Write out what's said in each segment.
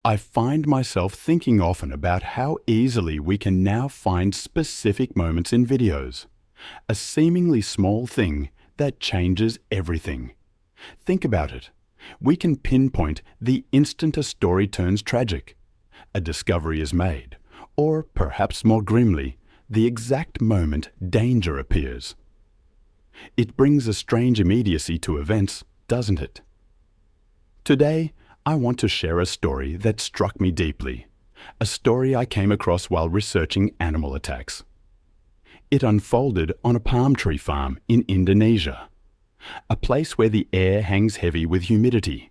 I find myself thinking often about how easily we can now find specific moments in videos. A seemingly small thing that changes everything. Think about it. We can pinpoint the instant a story turns tragic, a discovery is made, or perhaps more grimly, the exact moment danger appears. It brings a strange immediacy to events, doesn't it? Today, I want to share a story that struck me deeply, a story I came across while researching animal attacks. It unfolded on a palm tree farm in Indonesia, a place where the air hangs heavy with humidity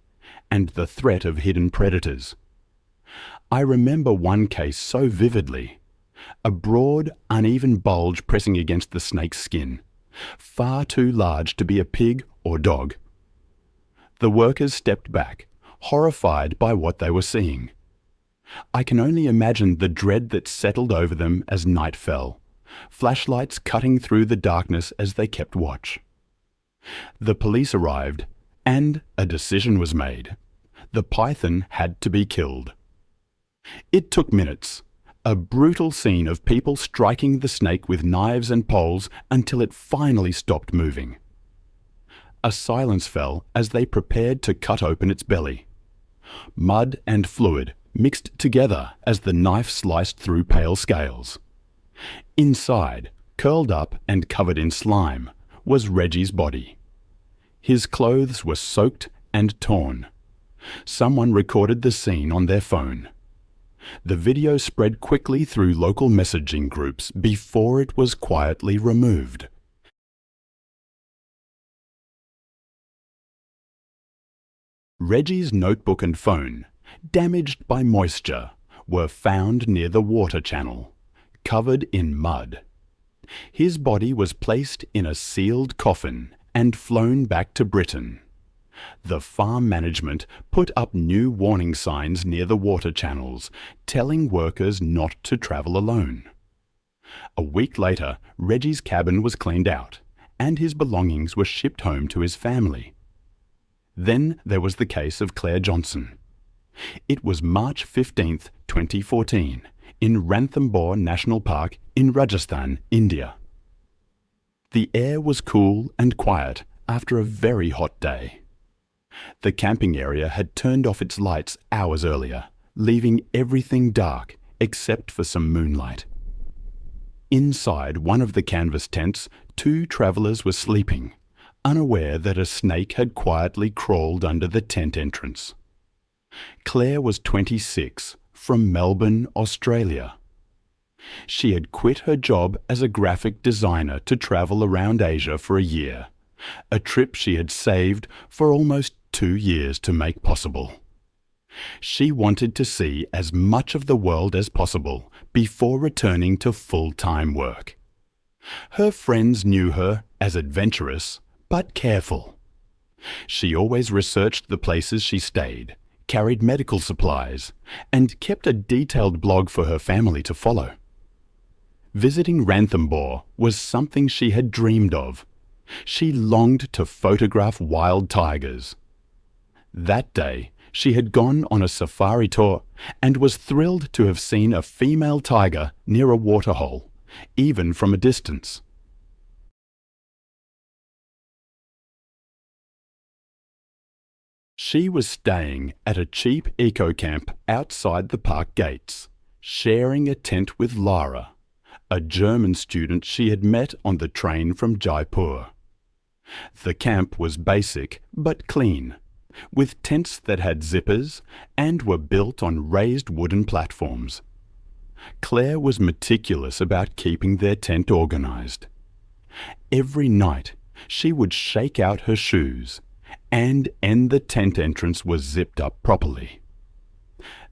and the threat of hidden predators. I remember one case so vividly, a broad, uneven bulge pressing against the snake's skin, far too large to be a pig or dog. The workers stepped back, horrified by what they were seeing. I can only imagine the dread that settled over them as night fell, flashlights cutting through the darkness as they kept watch. The police arrived, and a decision was made. The python had to be killed. It took minutes, a brutal scene of people striking the snake with knives and poles until it finally stopped moving. A silence fell as they prepared to cut open its belly. Mud and fluid mixed together as the knife sliced through pale scales. Inside, curled up and covered in slime, was Reggie's body. His clothes were soaked and torn. Someone recorded the scene on their phone. The video spread quickly through local messaging groups before it was quietly removed. Reggie's notebook and phone, damaged by moisture, were found near the water channel, covered in mud. His body was placed in a sealed coffin and flown back to Britain. The farm management put up new warning signs near the water channels, telling workers not to travel alone. A week later, Reggie's cabin was cleaned out, and his belongings were shipped home to his family. Then there was the case of Clare Johnson. It was March 15, 2014, in Ranthambore National Park in Rajasthan, India. The air was cool and quiet after a very hot day. The camping area had turned off its lights hours earlier, leaving everything dark except for some moonlight. Inside one of the canvas tents, two travellers were sleeping, unaware that a snake had quietly crawled under the tent entrance. Claire was 26, from Melbourne, Australia. She had quit her job as a graphic designer to travel around Asia for a year, a trip she had saved for almost 2 years to make possible. She wanted to see as much of the world as possible before returning to full-time work. Her friends knew her as adventurous but careful. She always researched the places she stayed, carried medical supplies, and kept a detailed blog for her family to follow. Visiting Ranthambore was something she had dreamed of. She longed to photograph wild tigers. That day, she had gone on a safari tour and was thrilled to have seen a female tiger near a waterhole, even from a distance. She was staying at a cheap eco-camp outside the park gates, sharing a tent with Lara, a German student she had met on the train from Jaipur. The camp was basic but clean, with tents that had zippers and were built on raised wooden platforms. Claire was meticulous about keeping their tent organized. Every night, she would shake out her shoes, and the tent entrance was zipped up properly.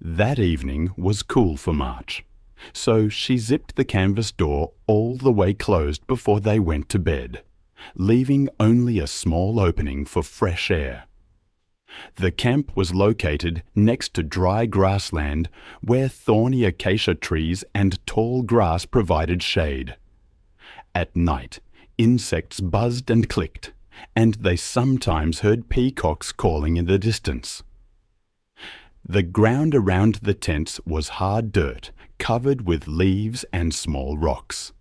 That evening was cool for March, so she zipped the canvas door all the way closed before they went to bed, leaving only a small opening for fresh air. The camp was located next to dry grassland where thorny acacia trees and tall grass provided shade. At night, insects buzzed and clicked, and they sometimes heard peacocks calling in the distance. The ground around the tents was hard dirt, covered with leaves and small rocks.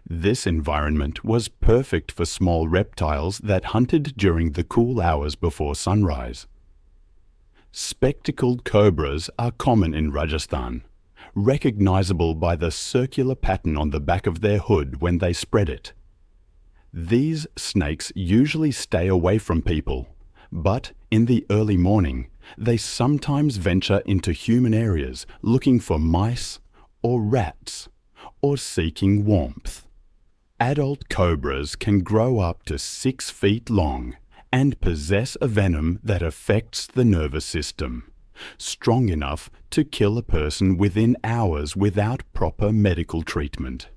This environment was perfect for small reptiles that hunted during the cool hours before sunrise. Spectacled cobras are common in Rajasthan, recognizable by the circular pattern on the back of their hood when they spread it. These snakes usually stay away from people, but in the early morning, they sometimes venture into human areas looking for mice or rats or seeking warmth. Adult cobras can grow up to 6 feet long and possess a venom that affects the nervous system, strong enough to kill a person within hours without proper medical treatment.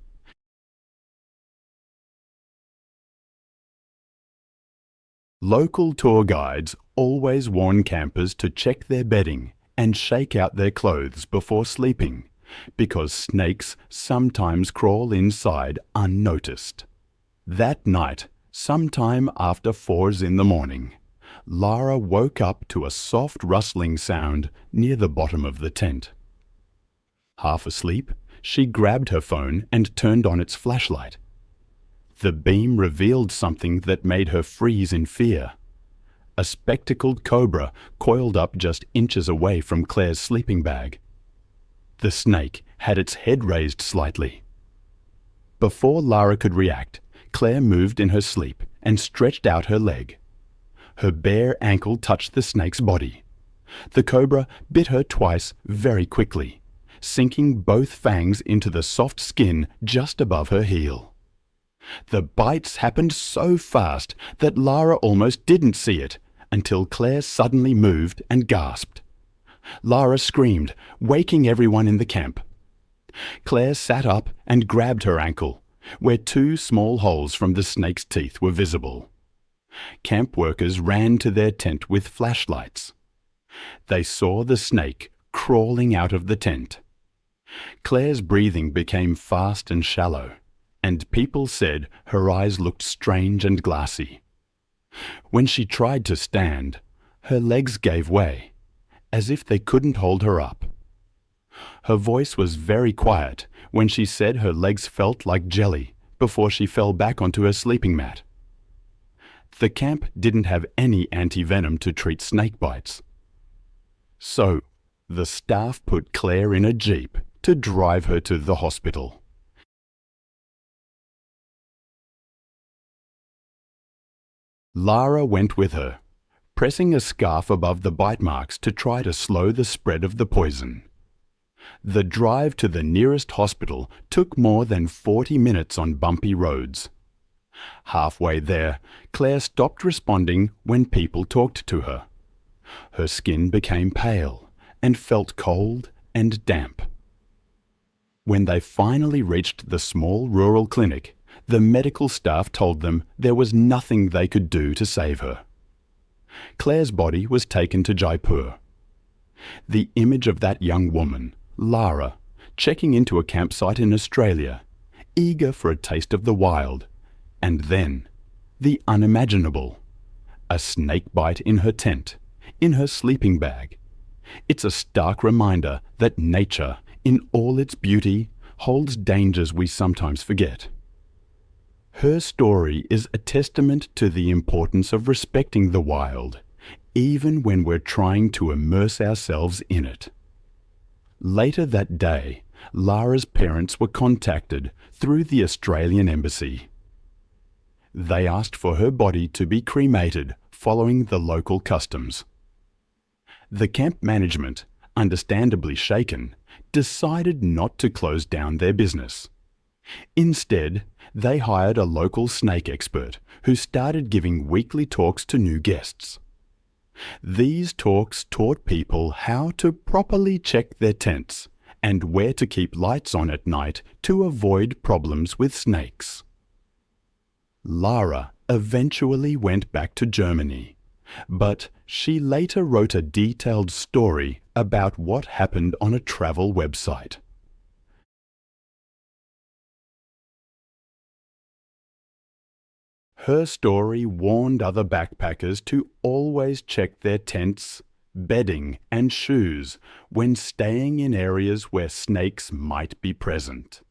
Local tour guides always warn campers to check their bedding and shake out their clothes before sleeping, because snakes sometimes crawl inside unnoticed. That night, sometime after 4 in the morning, Lara woke up to a soft rustling sound near the bottom of the tent. Half asleep, she grabbed her phone and turned on its flashlight. The beam revealed something that made her freeze in fear. A spectacled cobra coiled up just inches away from Claire's sleeping bag. The snake had its head raised slightly. Before Lara could react, Claire moved in her sleep and stretched out her leg. Her bare ankle touched the snake's body. The cobra bit her twice very quickly, sinking both fangs into the soft skin just above her heel. The bites happened so fast that Lara almost didn't see it until Claire suddenly moved and gasped. Lara screamed, waking everyone in the camp. Claire sat up and grabbed her ankle, where 2 small holes from the snake's teeth were visible. Camp workers ran to their tent with flashlights. They saw the snake crawling out of the tent. Claire's breathing became fast and shallow, and people said her eyes looked strange and glassy. When she tried to stand, her legs gave way, as if they couldn't hold her up. Her voice was very quiet when she said her legs felt like jelly before she fell back onto her sleeping mat. The camp didn't have any antivenom to treat snake bites. So, the staff put Claire in a jeep to drive her to the hospital. Lara went with her, pressing a scarf above the bite marks to try to slow the spread of the poison. The drive to the nearest hospital took more than 40 minutes on bumpy roads. Halfway there, Claire stopped responding when people talked to her. Her skin became pale and felt cold and damp. When they finally reached the small rural clinic, the medical staff told them there was nothing they could do to save her. Claire's body was taken to Jaipur. The image of that young woman, Lara, checking into a campsite in Australia, eager for a taste of the wild, and then the unimaginable. A snake bite in her tent, in her sleeping bag. It's a stark reminder that nature, in all its beauty, holds dangers we sometimes forget. Her story is a testament to the importance of respecting the wild, even when we're trying to immerse ourselves in it. Later that day, Lara's parents were contacted through the Australian Embassy. They asked for her body to be cremated following the local customs. The camp management, understandably shaken, decided not to close down their business. Instead, they hired a local snake expert who started giving weekly talks to new guests. These talks taught people how to properly check their tents and where to keep lights on at night to avoid problems with snakes. Lara eventually went back to Germany, but she later wrote a detailed story about what happened on a travel website. Her story warned other backpackers to always check their tents, bedding and shoes when staying in areas where snakes might be present.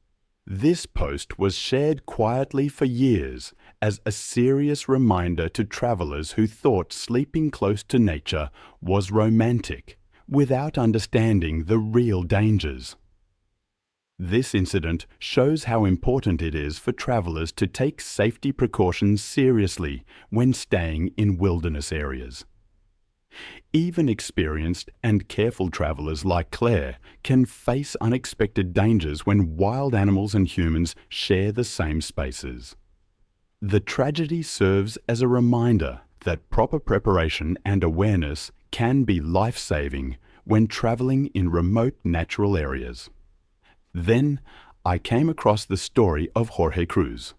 This post was shared quietly for years as a serious reminder to travelers who thought sleeping close to nature was romantic, without understanding the real dangers. This incident shows how important it is for travelers to take safety precautions seriously when staying in wilderness areas. Even experienced and careful travelers like Clare can face unexpected dangers when wild animals and humans share the same spaces. The tragedy serves as a reminder that proper preparation and awareness can be life-saving when traveling in remote natural areas. Then I came across the story of Jorge Cruz.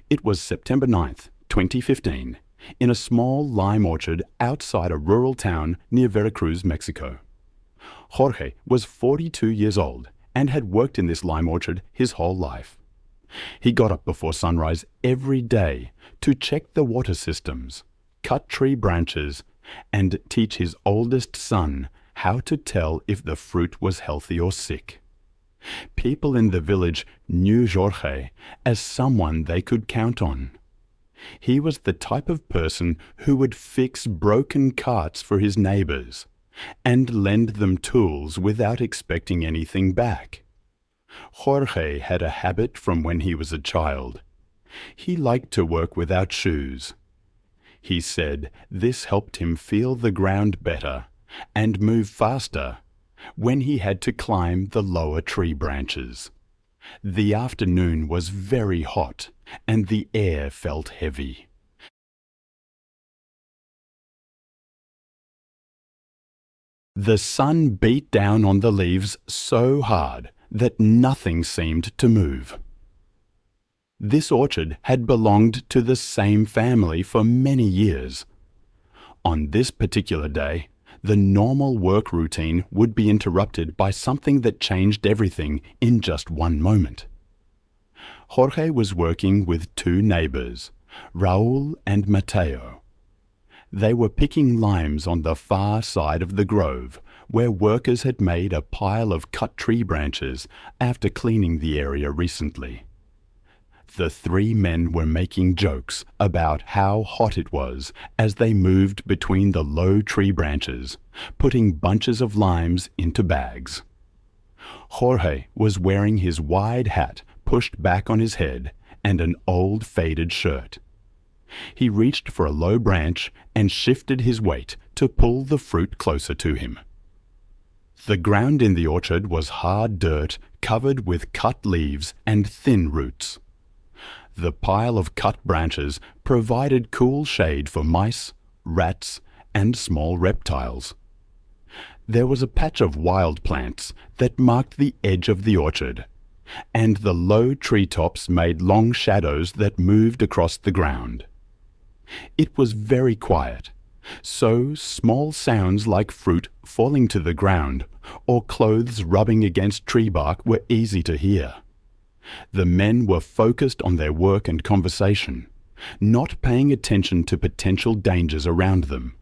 It was September 9th, 2015, in a small lime orchard outside a rural town near Veracruz, Mexico. Jorge was 42 years old and had worked in this lime orchard his whole life. He got up before sunrise every day to check the water systems, cut tree branches, and teach his oldest son how to tell if the fruit was healthy or sick. People in the village knew Jorge as someone they could count on. He was the type of person who would fix broken carts for his neighbors and lend them tools without expecting anything back. Jorge had a habit from when he was a child. He liked to work without shoes. He said this helped him feel the ground better and move faster when he had to climb the lower tree branches. The afternoon was very hot and the air felt heavy. The sun beat down on the leaves so hard that nothing seemed to move. This orchard had belonged to the same family for many years. On this particular day, the normal work routine would be interrupted by something that changed everything in just one moment. Jorge was working with two neighbors, Raul and Mateo. They were picking limes on the far side of the grove, where workers had made a pile of cut tree branches after cleaning the area recently. The three men were making jokes about how hot it was as they moved between the low tree branches, putting bunches of limes into bags. Jorge was wearing his wide hat pushed back on his head and an old faded shirt. He reached for a low branch and shifted his weight to pull the fruit closer to him. The ground in the orchard was hard dirt covered with cut leaves and thin roots. The pile of cut branches provided cool shade for mice, rats, and small reptiles. There was a patch of wild plants that marked the edge of the orchard, and the low treetops made long shadows that moved across the ground. It was very quiet, so small sounds like fruit falling to the ground or clothes rubbing against tree bark were easy to hear. The men were focused on their work and conversation, not paying attention to potential dangers around them.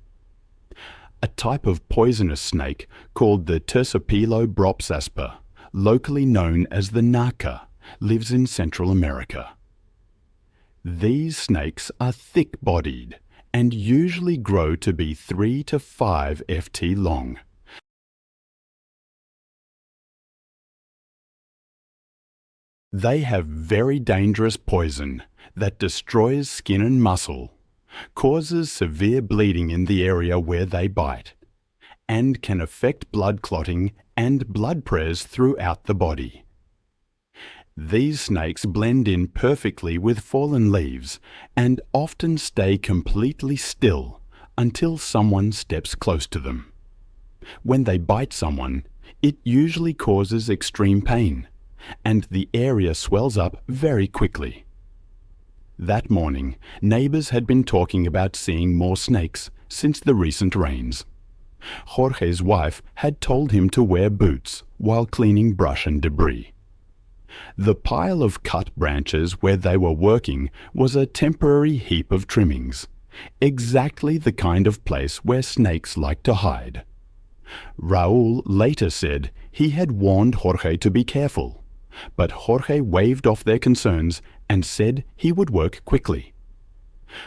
A type of poisonous snake called the Terciopelo bropsasper, locally known as the naka, lives in Central America. These snakes are thick-bodied and usually grow to be 3 to 5 ft long. They have very dangerous poison that destroys skin and muscle, causes severe bleeding in the area where they bite, and can affect blood clotting and blood pressure throughout the body. These snakes blend in perfectly with fallen leaves and often stay completely still until someone steps close to them. When they bite someone, it usually causes extreme pain, and the area swells up very quickly. That morning, neighbors had been talking about seeing more snakes since the recent rains. Jorge's wife had told him to wear boots while cleaning brush and debris. The pile of cut branches where they were working was a temporary heap of trimmings, exactly the kind of place where snakes like to hide. Raúl later said he had warned Jorge to be careful, but Jorge waved off their concerns and said he would work quickly.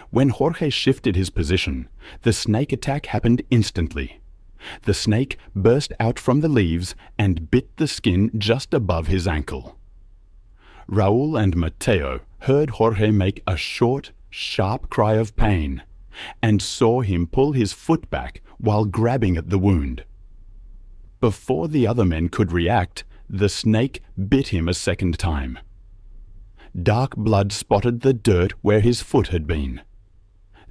When Jorge shifted his position, the snake attack happened instantly. The snake burst out from the leaves and bit the skin just above his ankle. Raúl and Mateo heard Jorge make a short, sharp cry of pain and saw him pull his foot back while grabbing at the wound. Before the other men could react, the snake bit him a second time. Dark blood spotted the dirt where his foot had been.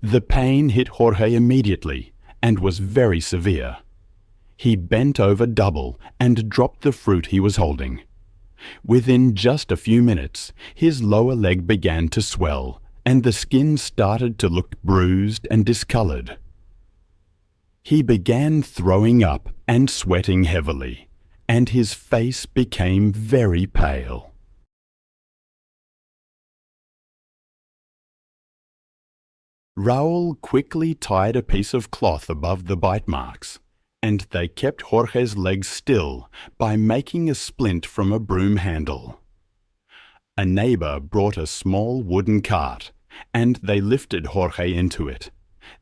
The pain hit Jorge immediately and was very severe. He bent over double and dropped the fruit he was holding. Within just a few minutes, his lower leg began to swell and the skin started to look bruised and discolored. He began throwing up and sweating heavily, and his face became very pale. Raúl quickly tied a piece of cloth above the bite marks, and they kept Jorge's legs still by making a splint from a broom handle. A neighbor brought a small wooden cart, and they lifted Jorge into it,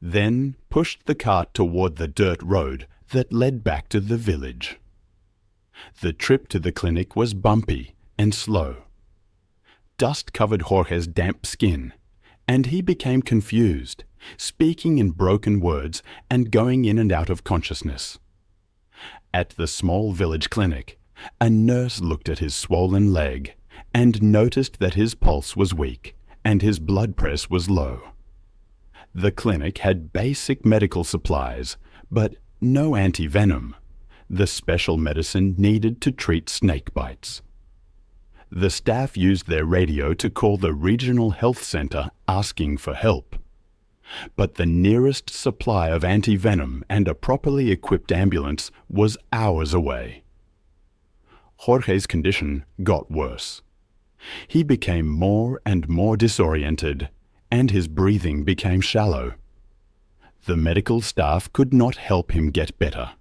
then pushed the cart toward the dirt road that led back to the village. The trip to the clinic was bumpy and slow. Dust covered Jorge's damp skin, and he became confused, speaking in broken words and going in and out of consciousness. At the small village clinic, a nurse looked at his swollen leg and noticed that his pulse was weak and his blood pressure was low. The clinic had basic medical supplies, but no antivenom, the special medicine needed to treat snake bites. The staff used their radio to call the regional health center asking for help. But the nearest supply of antivenom and a properly equipped ambulance was hours away. Jorge's condition got worse. He became more and more disoriented, and his breathing became shallow. The medical staff could not help him get better.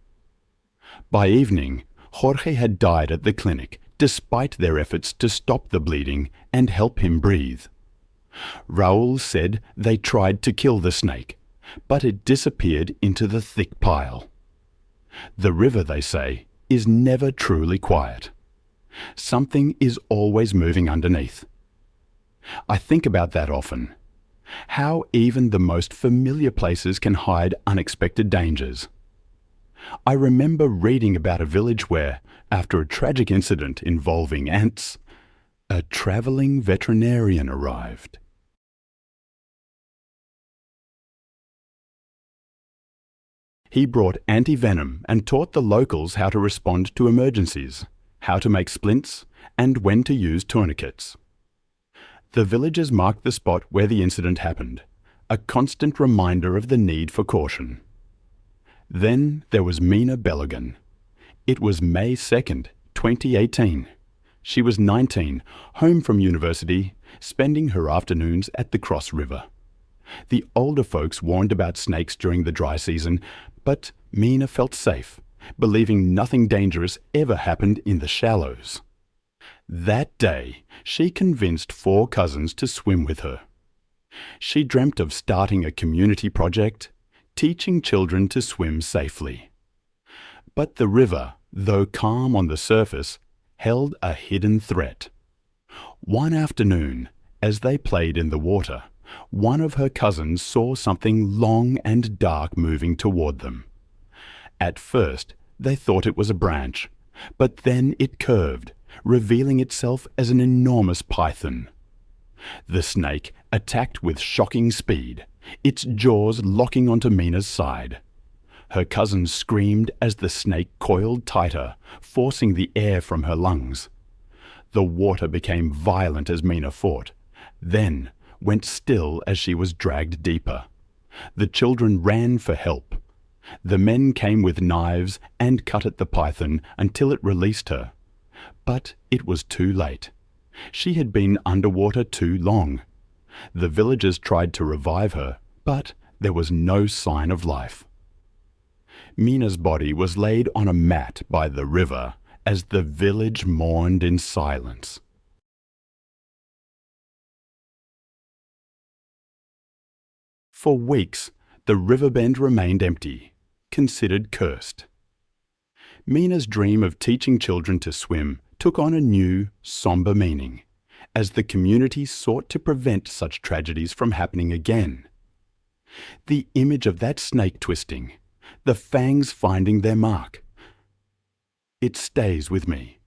By evening, Jorge had died at the clinic, despite their efforts to stop the bleeding and help him breathe. Raúl said they tried to kill the snake, but it disappeared into the thick pile. The river, they say, is never truly quiet. Something is always moving underneath. I think about that often. How even the most familiar places can hide unexpected dangers. I remember reading about a village where, after a tragic incident involving ants, a traveling veterinarian arrived. He brought antivenom and taught the locals how to respond to emergencies, how to make splints, and when to use tourniquets. The villagers marked the spot where the incident happened, a constant reminder of the need for caution. Then there was Mina Belagan. It was May 2nd, 2018. She was 19, home from university, spending her afternoons at the Cross River. The older folks warned about snakes during the dry season, but Mina felt safe, believing nothing dangerous ever happened in the shallows. That day, she convinced 4 cousins to swim with her. She dreamt of starting a community project, teaching children to swim safely. But the river, though calm on the surface, held a hidden threat. One afternoon, as they played in the water, one of her cousins saw something long and dark moving toward them. At first, they thought it was a branch, but then it curved, revealing itself as an enormous python. The snake attacked with shocking speed, its jaws locking onto Mina's side. Her cousin screamed as the snake coiled tighter, forcing the air from her lungs. The water became violent as Mina fought, then went still as she was dragged deeper. The children ran for help. The men came with knives and cut at the python until it released her. But it was too late. She had been underwater too long. The villagers tried to revive her, but there was no sign of life. Mina's body was laid on a mat by the river as the village mourned in silence. For weeks, the riverbend remained empty, considered cursed. Mina's dream of teaching children to swim took on a new, sombre meaning, as the community sought to prevent such tragedies from happening again. The image of that snake twisting, the fangs finding their mark, it stays with me.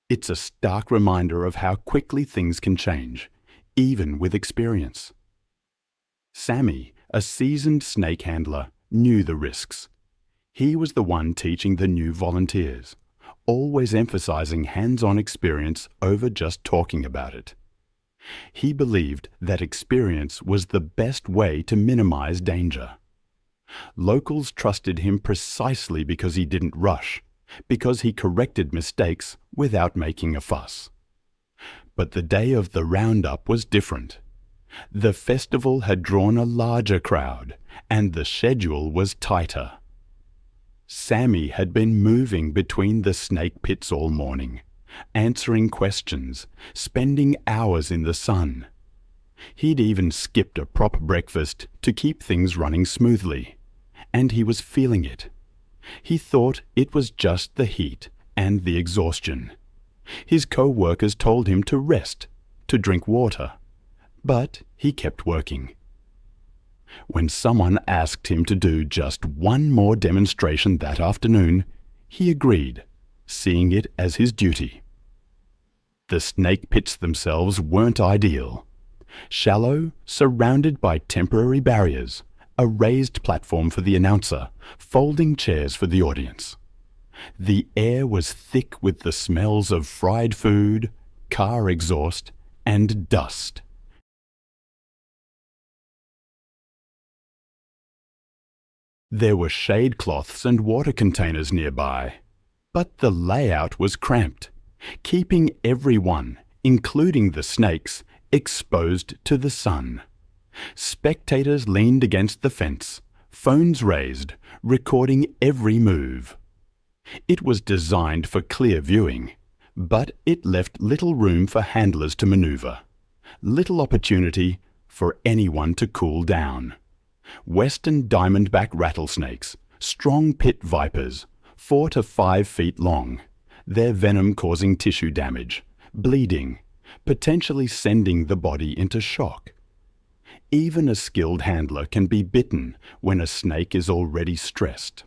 It's a stark reminder of how quickly things can change, even with experience. Sammy, a seasoned snake handler, knew the risks. He was the one teaching the new volunteers, always emphasizing hands-on experience over just talking about it. He believed that experience was the best way to minimize danger. Locals trusted him precisely because he didn't rush, because he corrected mistakes without making a fuss. But the day of the roundup was different. The festival had drawn a larger crowd, and the schedule was tighter. Sammy had been moving between the snake pits all morning, answering questions, spending hours in the sun. He'd even skipped a proper breakfast to keep things running smoothly, and he was feeling it. He thought it was just the heat and the exhaustion. His co-workers told him to rest, to drink water, but he kept working. When someone asked him to do just one more demonstration that afternoon, he agreed, seeing it as his duty. The snake pits themselves weren't ideal. Shallow, surrounded by temporary barriers, a raised platform for the announcer, folding chairs for the audience. The air was thick with the smells of fried food, car exhaust, and dust. There were shade cloths and water containers nearby, but the layout was cramped, keeping everyone, including the snakes, exposed to the sun. Spectators leaned against the fence, phones raised, recording every move. It was designed for clear viewing, but it left little room for handlers to maneuver, little opportunity for anyone to cool down. Western diamondback rattlesnakes, strong pit vipers, 4 to 5 feet long, their venom causing tissue damage, bleeding, potentially sending the body into shock. Even a skilled handler can be bitten when a snake is already stressed,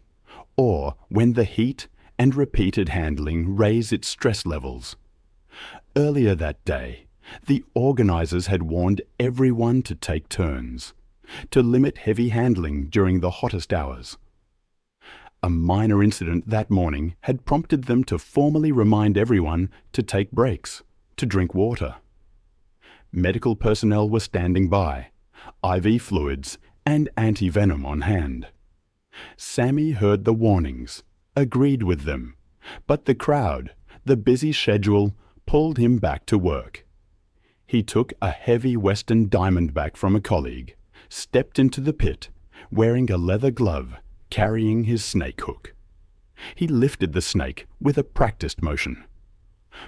or when the heat and repeated handling raise its stress levels. Earlier that day, the organizers had warned everyone to take turns, to limit heavy handling during the hottest hours. A minor incident that morning had prompted them to formally remind everyone to take breaks, to drink water. Medical personnel were standing by, IV fluids and antivenom on hand. Sammy heard the warnings, agreed with them, but the crowd, the busy schedule, pulled him back to work. He took a heavy Western diamondback from a colleague, stepped into the pit, wearing a leather glove, carrying his snake hook. He lifted the snake with a practiced motion.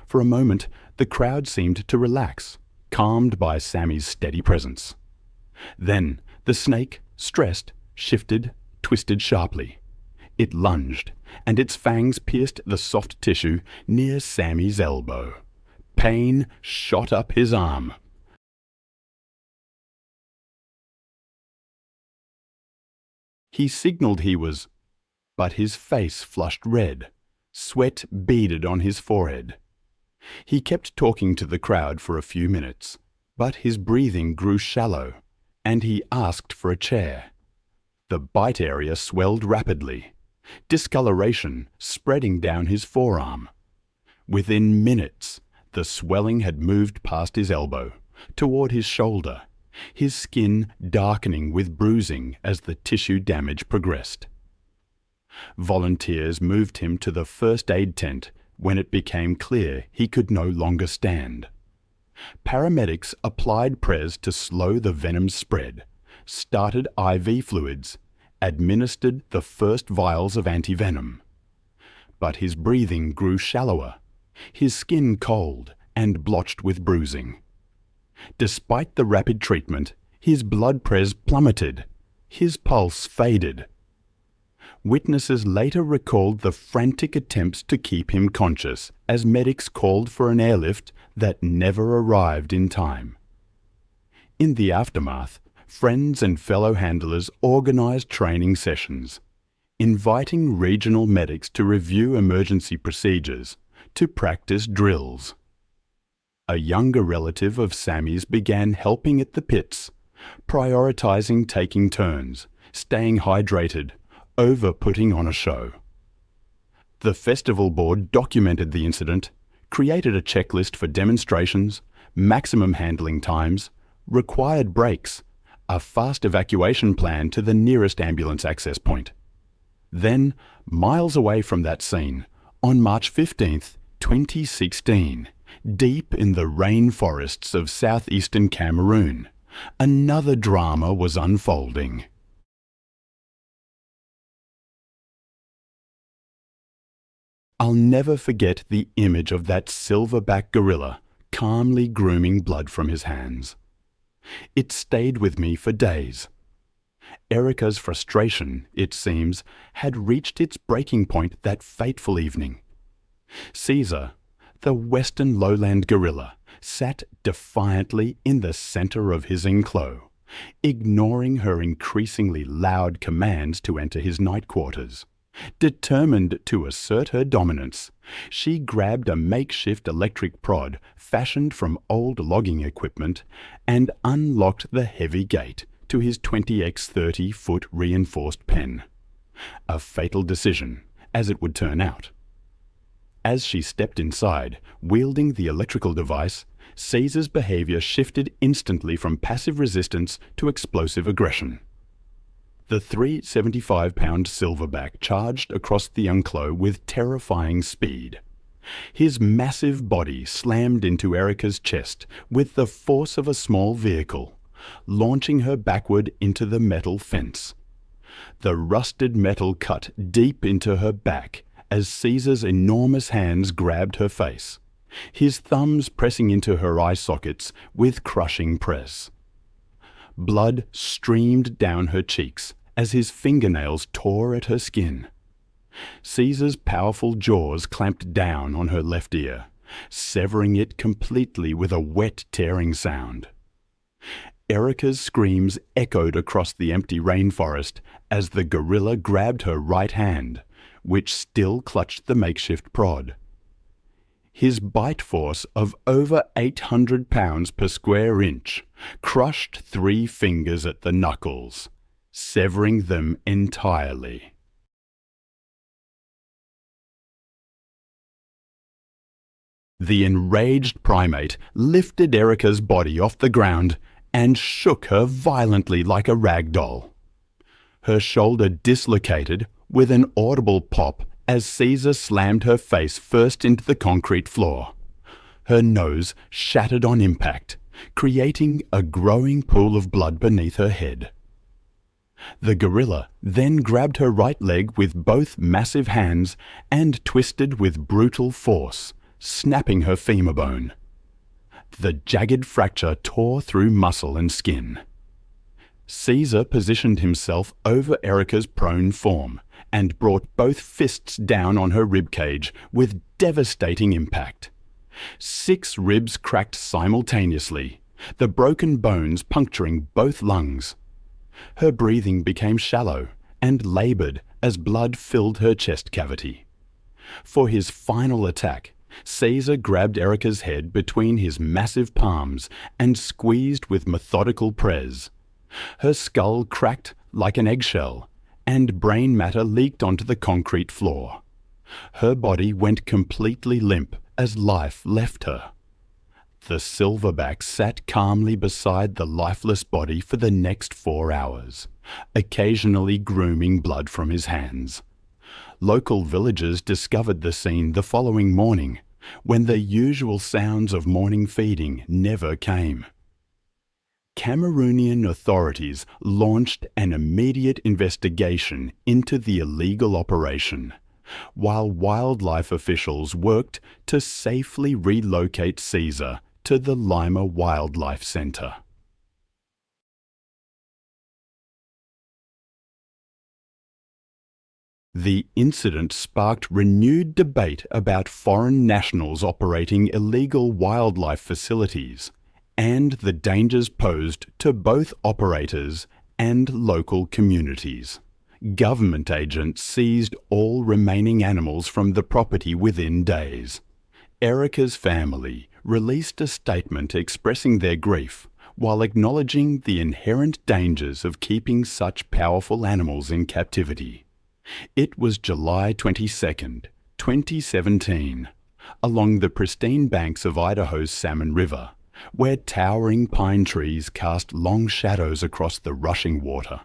For a moment, the crowd seemed to relax, calmed by Sammy's steady presence. Then the snake, stressed, shifted, twisted sharply. It lunged, and its fangs pierced the soft tissue near Sammy's elbow. Pain shot up his arm. He signaled he was, but his face flushed red. Sweat beaded on his forehead. He kept talking to the crowd for a few minutes, but his breathing grew shallow, and he asked for a chair. The bite area swelled rapidly, discoloration spreading down his forearm. Within minutes, the swelling had moved past his elbow, toward his shoulder, his skin darkening with bruising as the tissue damage progressed. Volunteers moved him to the first aid tent when it became clear he could no longer stand. Paramedics applied prez to slow the venom's spread, started IV fluids, administered the first vials of antivenom. But his breathing grew shallower, his skin cold and blotched with bruising. Despite the rapid treatment, his blood pressure plummeted, his pulse faded. Witnesses later recalled the frantic attempts to keep him conscious as medics called for an airlift that never arrived in time. In the aftermath, friends and fellow handlers organised training sessions, inviting regional medics to review emergency procedures, to practice drills. A younger relative of Sammy's began helping at the pits, prioritising taking turns, staying hydrated, over putting on a show. The festival board documented the incident, created a checklist for demonstrations, maximum handling times, required breaks, a fast evacuation plan to the nearest ambulance access point. Then, miles away from that scene, on March 15, 2016, deep in the rainforests of southeastern Cameroon, another drama was unfolding. I'll never forget the image of that silverback gorilla calmly grooming blood from his hands. It stayed with me for days. Erica's frustration, it seems, had reached its breaking point that fateful evening. Caesar, the western lowland gorilla, sat defiantly in the centre of his enclos, ignoring her increasingly loud commands to enter his night quarters. Determined to assert her dominance, she grabbed a makeshift electric prod fashioned from old logging equipment and unlocked the heavy gate to his 20x30-foot reinforced pen. A fatal decision, as it would turn out. As she stepped inside, wielding the electrical device, Caesar's behaviour shifted instantly from passive resistance to explosive aggression. The 375-pound silverback charged across the enclos with terrifying speed. His massive body slammed into Erica's chest with the force of a small vehicle, launching her backward into the metal fence. The rusted metal cut deep into her back as Caesar's enormous hands grabbed her face, his thumbs pressing into her eye sockets with crushing press. Blood streamed down her cheeks as his fingernails tore at her skin. Caesar's powerful jaws clamped down on her left ear, severing it completely with a wet, tearing sound. Erica's screams echoed across the empty rainforest as the gorilla grabbed her right hand, which still clutched the makeshift prod. His bite force of over 800 pounds per square inch crushed 3 fingers at the knuckles, severing them entirely. The enraged primate lifted Erica's body off the ground and shook her violently like a rag doll. Her shoulder dislocated with an audible pop as Caesar slammed her face first into the concrete floor. Her nose shattered on impact, creating a growing pool of blood beneath her head. The gorilla then grabbed her right leg with both massive hands and twisted with brutal force, snapping her femur bone. The jagged fracture tore through muscle and skin. Caesar positioned himself over Erica's prone form and brought both fists down on her ribcage with devastating impact. 6 ribs cracked simultaneously, the broken bones puncturing both lungs. Her breathing became shallow and laboured as blood filled her chest cavity. For his final attack, Caesar grabbed Erica's head between his massive palms and squeezed with methodical press. Her skull cracked like an eggshell, and brain matter leaked onto the concrete floor. Her body went completely limp as life left her. The silverback sat calmly beside the lifeless body for the next 4 hours, occasionally grooming blood from his hands. Local villagers discovered the scene the following morning, when the usual sounds of morning feeding never came. Cameroonian authorities launched an immediate investigation into the illegal operation, while wildlife officials worked to safely relocate Caesar to the Lima Wildlife Centre. The incident sparked renewed debate about foreign nationals operating illegal wildlife facilities and the dangers posed to both operators and local communities. Government agents seized all remaining animals from the property within days. Erica's family released a statement expressing their grief while acknowledging the inherent dangers of keeping such powerful animals in captivity. It was July 22, 2017, along the pristine banks of Idaho's Salmon River, where towering pine trees cast long shadows across the rushing water.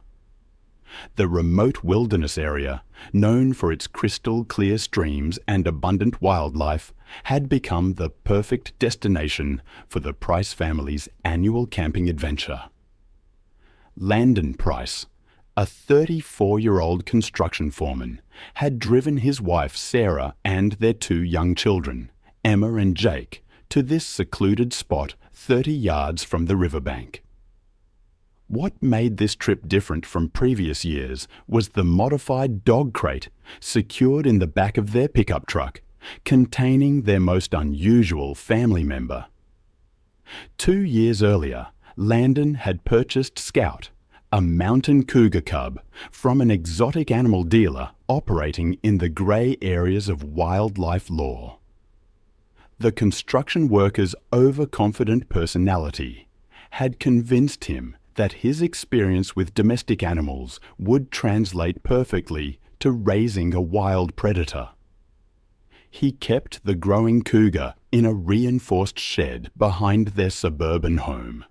The remote wilderness area, known for its crystal-clear streams and abundant wildlife, had become the perfect destination for the Price family's annual camping adventure. Landon Price, a 34-year-old construction foreman, had driven his wife Sarah and their 2 young children, Emma and Jake, to this secluded spot 30 yards from the riverbank. What made this trip different from previous years was the modified dog crate secured in the back of their pickup truck, containing their most unusual family member. 2 years earlier, Landon had purchased Scout, a mountain cougar cub, from an exotic animal dealer operating in the grey areas of wildlife law. The construction worker's overconfident personality had convinced him that his experience with domestic animals would translate perfectly to raising a wild predator. He kept the growing cougar in a reinforced shed behind their suburban home,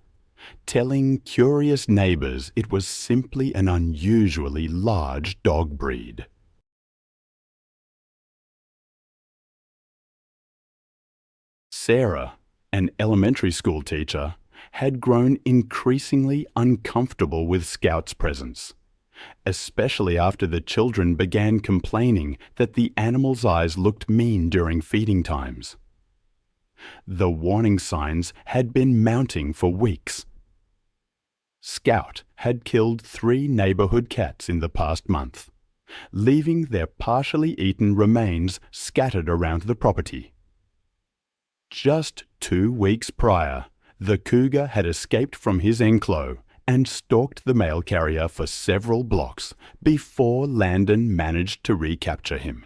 telling curious neighbours it was simply an unusually large dog breed. Sarah, an elementary school teacher, had grown increasingly uncomfortable with Scout's presence, especially after the children began complaining that the animal's eyes looked mean during feeding times. The warning signs had been mounting for weeks. Scout had killed 3 neighbourhood cats in the past month, leaving their partially eaten remains scattered around the property. Just 2 weeks prior, the cougar had escaped from his enclosure and stalked the mail carrier for several blocks before Landon managed to recapture him.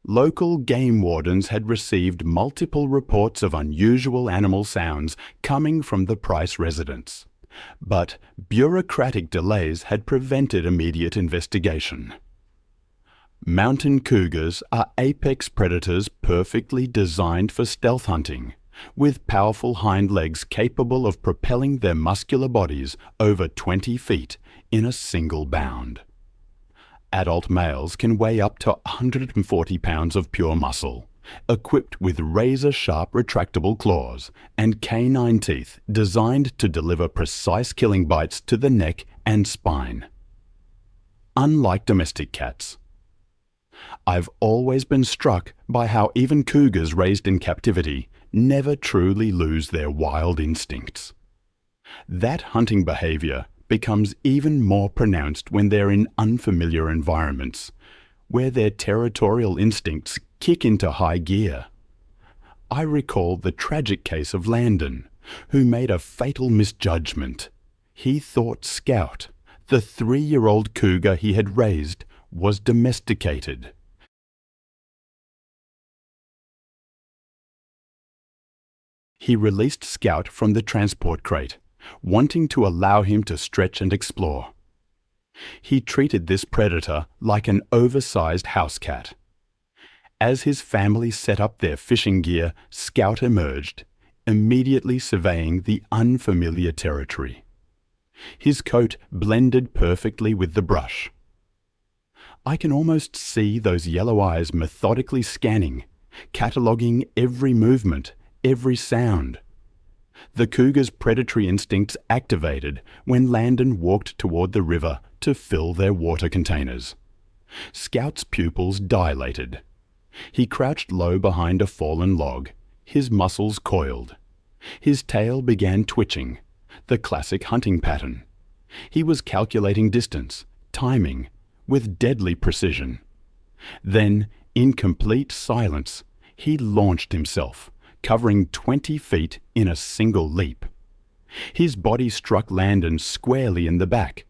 Local game wardens had received multiple reports of unusual animal sounds coming from the Price residence, but bureaucratic delays had prevented immediate investigation. Mountain cougars are apex predators perfectly designed for stealth hunting, with powerful hind legs capable of propelling their muscular bodies over 20 feet in a single bound. Adult males can weigh up to 140 pounds of pure muscle, equipped with razor-sharp retractable claws and canine teeth designed to deliver precise killing bites to the neck and spine. Unlike domestic cats, I've always been struck by how even cougars raised in captivity never truly lose their wild instincts. That hunting behavior becomes even more pronounced when they're in unfamiliar environments, where their territorial instincts kick into high gear. I recall the tragic case of Landon, who made a fatal misjudgment. He thought Scout, the 3-year-old cougar he had raised, was domesticated. He released Scout from the transport crate, wanting to allow him to stretch and explore. He treated this predator like an oversized house cat. As his family set up their fishing gear, Scout emerged, immediately surveying the unfamiliar territory. His coat blended perfectly with the brush. I can almost see those yellow eyes methodically scanning, cataloguing every movement, every sound. The cougar's predatory instincts activated when Landon walked toward the river to fill their water containers. Scout's pupils dilated. He crouched low behind a fallen log, his muscles coiled. His tail began twitching, the classic hunting pattern. He was calculating distance, timing, with deadly precision. Then, in complete silence, he launched himself, covering 20 feet in a single leap. His body struck Landon squarely in the back.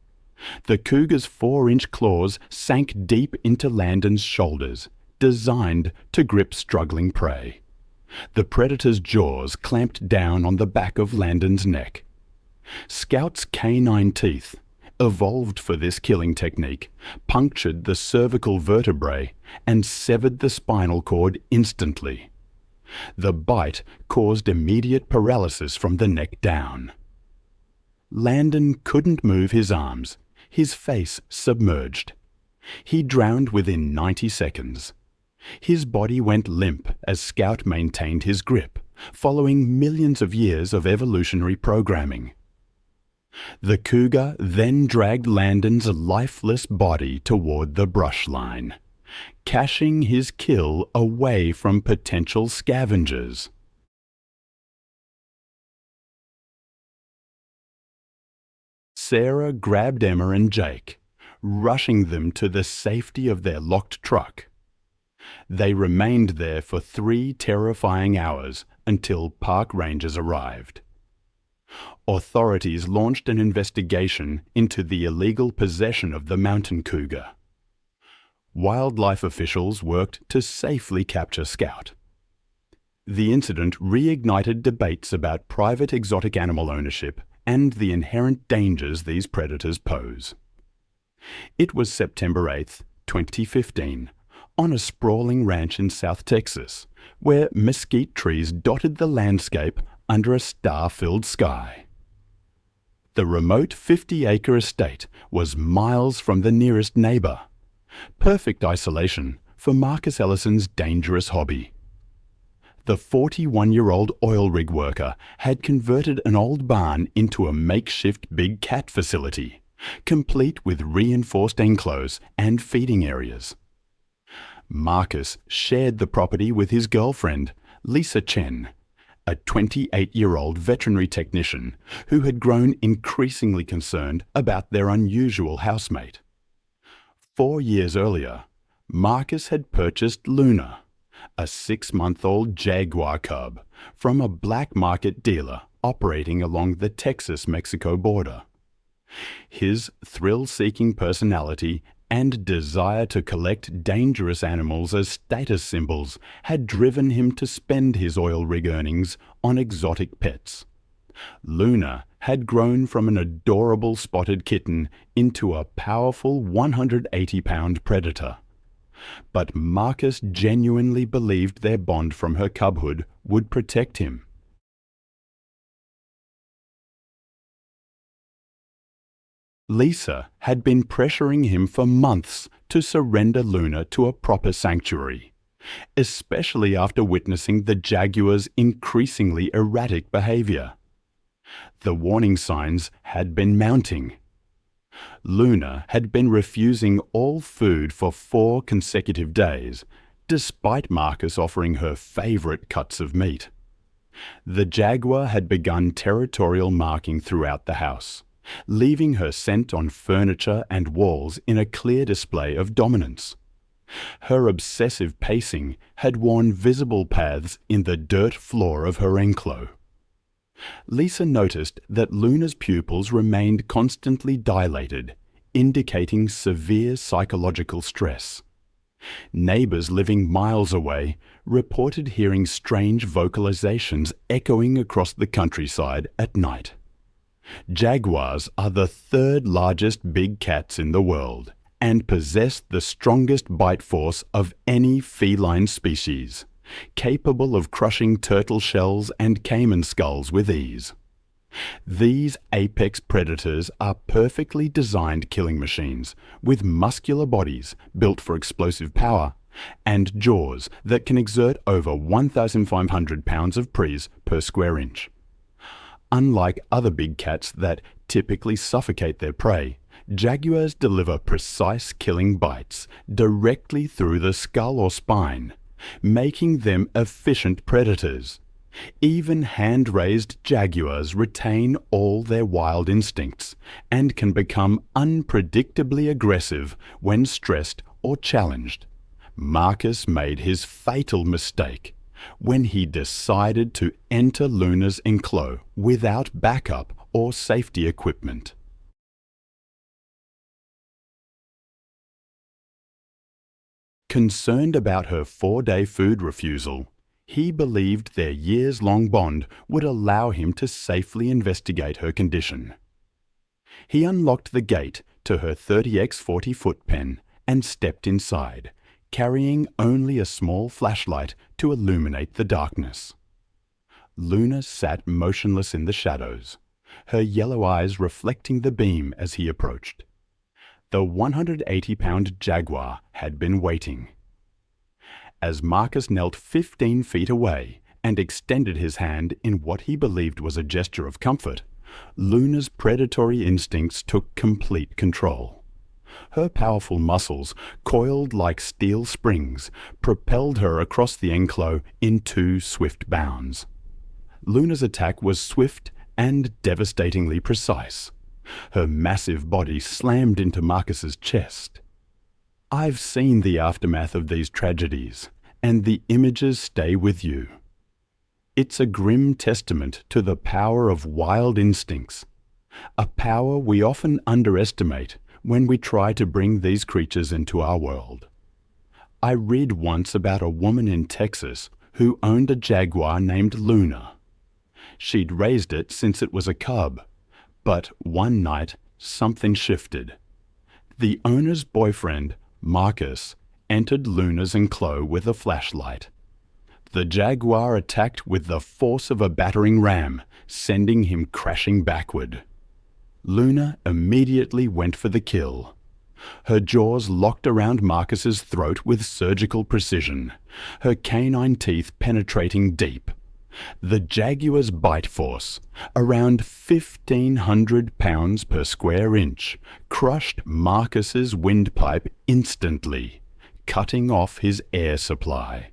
The cougar's 4-inch claws sank deep into Landon's shoulders, designed to grip struggling prey. The predator's jaws clamped down on the back of Landon's neck. Scout's canine teeth, evolved for this killing technique, punctured the cervical vertebrae and severed the spinal cord instantly. The bite caused immediate paralysis from the neck down. Landon couldn't move his arms, his face submerged. He drowned within 90 seconds. His body went limp as Scout maintained his grip, following millions of years of evolutionary programming. The cougar then dragged Landon's lifeless body toward the brush line, caching his kill away from potential scavengers. Sarah grabbed Emma and Jake, rushing them to the safety of their locked truck. They remained there for 3 terrifying hours until park rangers arrived. Authorities launched an investigation into the illegal possession of the mountain cougar. Wildlife officials worked to safely capture Scout. The incident reignited debates about private exotic animal ownership and the inherent dangers these predators pose. It was September 8, 2015, on a sprawling ranch in South Texas, where mesquite trees dotted the landscape under a star-filled sky. The remote 50-acre estate was miles from the nearest neighbor, perfect isolation for Marcus Ellison's dangerous hobby. The 41-year-old oil rig worker had converted an old barn into a makeshift big cat facility, complete with reinforced enclosures and feeding areas. Marcus shared the property with his girlfriend, Lisa Chen, a 28-year-old veterinary technician who had grown increasingly concerned about their unusual housemate. 4 years earlier, Marcus had purchased Luna, a 6-month-old jaguar cub, from a black market dealer operating along the Texas-Mexico border. His thrill-seeking personality and desire to collect dangerous animals as status symbols had driven him to spend his oil rig earnings on exotic pets. Luna had grown from an adorable spotted kitten into a powerful 180-pound predator. But Marcus genuinely believed their bond from her cubhood would protect him. Lisa had been pressuring him for months to surrender Luna to a proper sanctuary, especially after witnessing the jaguar's increasingly erratic behavior. The warning signs had been mounting. Luna had been refusing all food for 4 consecutive days, despite Marcus offering her favorite cuts of meat. The jaguar had begun territorial marking throughout the house, leaving her scent on furniture and walls in a clear display of dominance. Her obsessive pacing had worn visible paths in the dirt floor of her enclosure. Lisa noticed that Luna's pupils remained constantly dilated, indicating severe psychological stress. Neighbors living miles away reported hearing strange vocalizations echoing across the countryside at night. Jaguars are the 3rd largest big cats in the world and possess the strongest bite force of any feline species, capable of crushing turtle shells and caiman skulls with ease. These apex predators are perfectly designed killing machines with muscular bodies built for explosive power and jaws that can exert over 1,500 pounds of prise per square inch. Unlike other big cats that typically suffocate their prey, jaguars deliver precise killing bites directly through the skull or spine, making them efficient predators. Even hand-raised jaguars retain all their wild instincts and can become unpredictably aggressive when stressed or challenged. Marcus made his fatal mistake when he decided to enter Luna's enclosure without backup or safety equipment. Concerned about her 4-day food refusal, he believed their years-long bond would allow him to safely investigate her condition. He unlocked the gate to her 30x40-foot pen and stepped inside, carrying only a small flashlight to illuminate the darkness. Luna sat motionless in the shadows, her yellow eyes reflecting the beam as he approached. The 180-pound jaguar had been waiting. As Marcus knelt 15 feet away and extended his hand in what he believed was a gesture of comfort, Luna's predatory instincts took complete control. Her powerful muscles, coiled like steel springs, propelled her across the enclosure in 2 swift bounds. Luna's attack was swift and devastatingly precise. Her massive body slammed into Marcus's chest. I've seen the aftermath of these tragedies, and the images stay with you. It's a grim testament to the power of wild instincts, a power we often underestimate when we try to bring these creatures into our world. I read once about a woman in Texas who owned a jaguar named Luna. She'd raised it since it was a cub, but one night something shifted. The owner's boyfriend, Marcus, entered Luna's enclosure with a flashlight. The jaguar attacked with the force of a battering ram, sending him crashing backward. Luna immediately went for the kill. Her jaws locked around Marcus's throat with surgical precision, her canine teeth penetrating deep. The jaguar's bite force, around 1,500 pounds per square inch, crushed Marcus's windpipe instantly, cutting off his air supply.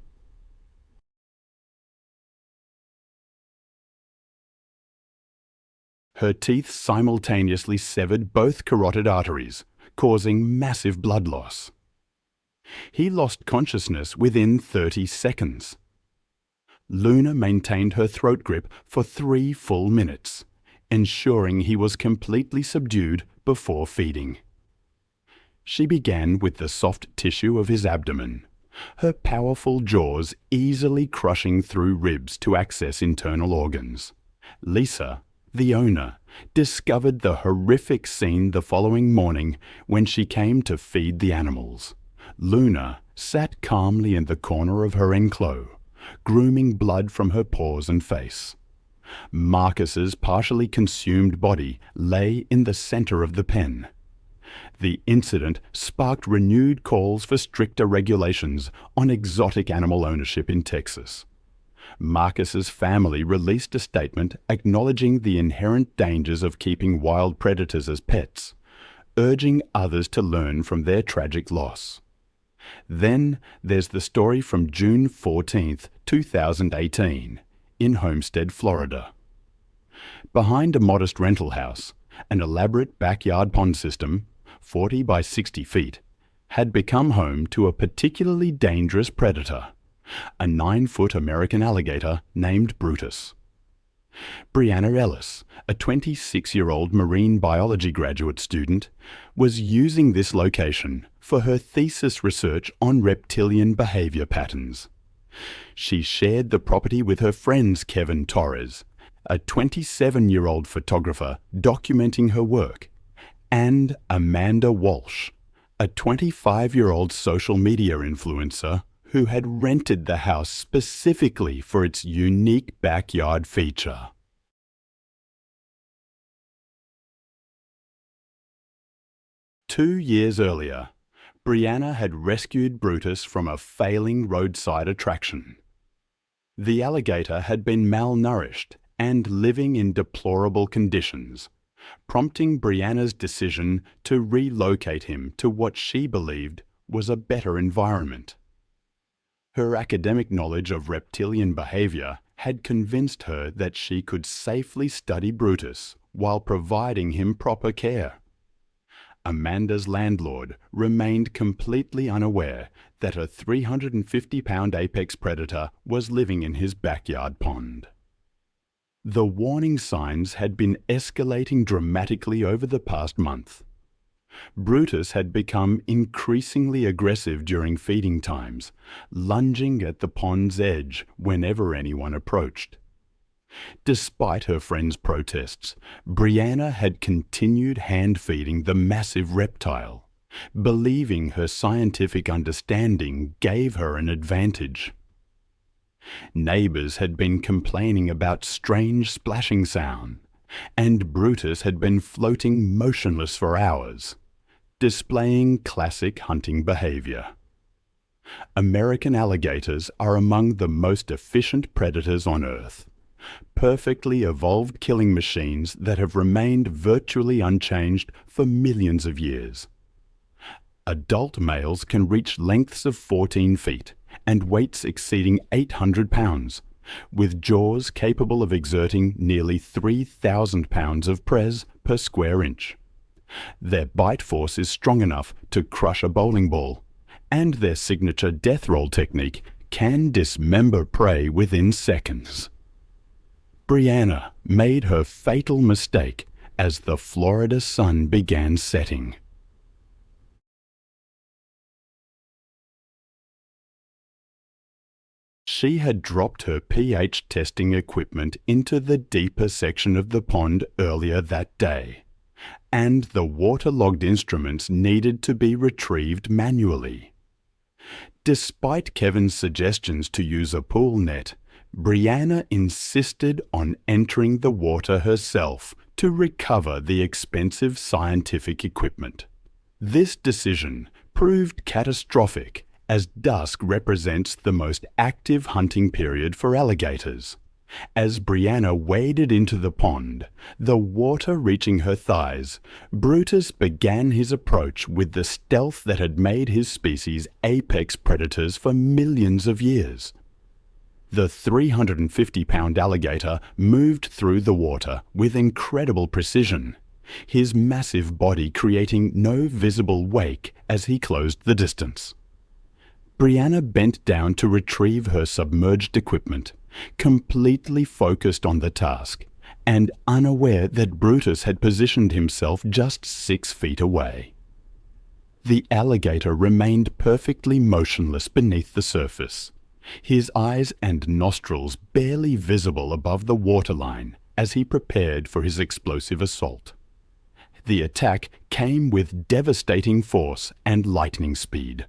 Her teeth simultaneously severed both carotid arteries, causing massive blood loss. He lost consciousness within 30 seconds. Luna maintained her throat grip for 3 full minutes, ensuring he was completely subdued before feeding. She began with the soft tissue of his abdomen, her powerful jaws easily crushing through ribs to access internal organs. Lisa, the owner, discovered the horrific scene the following morning when she came to feed the animals. Luna sat calmly in the corner of her enclosure, grooming blood from her paws and face. Marcus's partially consumed body lay in the center of the pen. The incident sparked renewed calls for stricter regulations on exotic animal ownership in Texas. Marcus's family released a statement acknowledging the inherent dangers of keeping wild predators as pets, urging others to learn from their tragic loss. Then there's the story from June 14, 2018, in Homestead, Florida. Behind a modest rental house, an elaborate backyard pond system, 40 by 60 feet, had become home to a particularly dangerous predator, a 9-foot American alligator named Brutus. Brianna Ellis, a 26-year-old marine biology graduate student, was using this location for her thesis research on reptilian behavior patterns. She shared the property with her friends Kevin Torres, a 27-year-old photographer documenting her work, and Amanda Walsh, a 25-year-old social media influencer who had rented the house specifically for its unique backyard feature. Two years earlier, Brianna had rescued Brutus from a failing roadside attraction. The alligator had been malnourished and living in deplorable conditions, prompting Brianna's decision to relocate him to what she believed was a better environment. Her academic knowledge of reptilian behavior had convinced her that she could safely study Brutus while providing him proper care. Amanda's landlord remained completely unaware that a 350-pound apex predator was living in his backyard pond. The warning signs had been escalating dramatically over the past month. Brutus had become increasingly aggressive during feeding times, lunging at the pond's edge whenever anyone approached. Despite her friend's protests, Brianna had continued hand-feeding the massive reptile, believing her scientific understanding gave her an advantage. Neighbors had been complaining about strange splashing sound, and Brutus had been floating motionless for hours, displaying classic hunting behavior. American alligators are among the most efficient predators on Earth, perfectly evolved killing machines that have remained virtually unchanged for millions of years. Adult males can reach lengths of 14 feet and weights exceeding 800 pounds, with jaws capable of exerting nearly 3,000 pounds of pres per square inch. Their bite force is strong enough to crush a bowling ball, and their signature death roll technique can dismember prey within seconds. Brianna made her fatal mistake as the Florida sun began setting. She had dropped her pH testing equipment into the deeper section of the pond earlier that day, and the waterlogged instruments needed to be retrieved manually. Despite Kevin's suggestions to use a pool net, Brianna insisted on entering the water herself to recover the expensive scientific equipment. This decision proved catastrophic, as dusk represents the most active hunting period for alligators. As Brianna waded into the pond, the water reaching her thighs, Brutus began his approach with the stealth that had made his species apex predators for millions of years. The 350-pound alligator moved through the water with incredible precision, his massive body creating no visible wake as he closed the distance. Brianna bent down to retrieve her submerged equipment, completely focused on the task, and unaware that Brutus had positioned himself just 6 feet away. The alligator remained perfectly motionless beneath the surface, his eyes and nostrils barely visible above the waterline as he prepared for his explosive assault. The attack came with devastating force and lightning speed.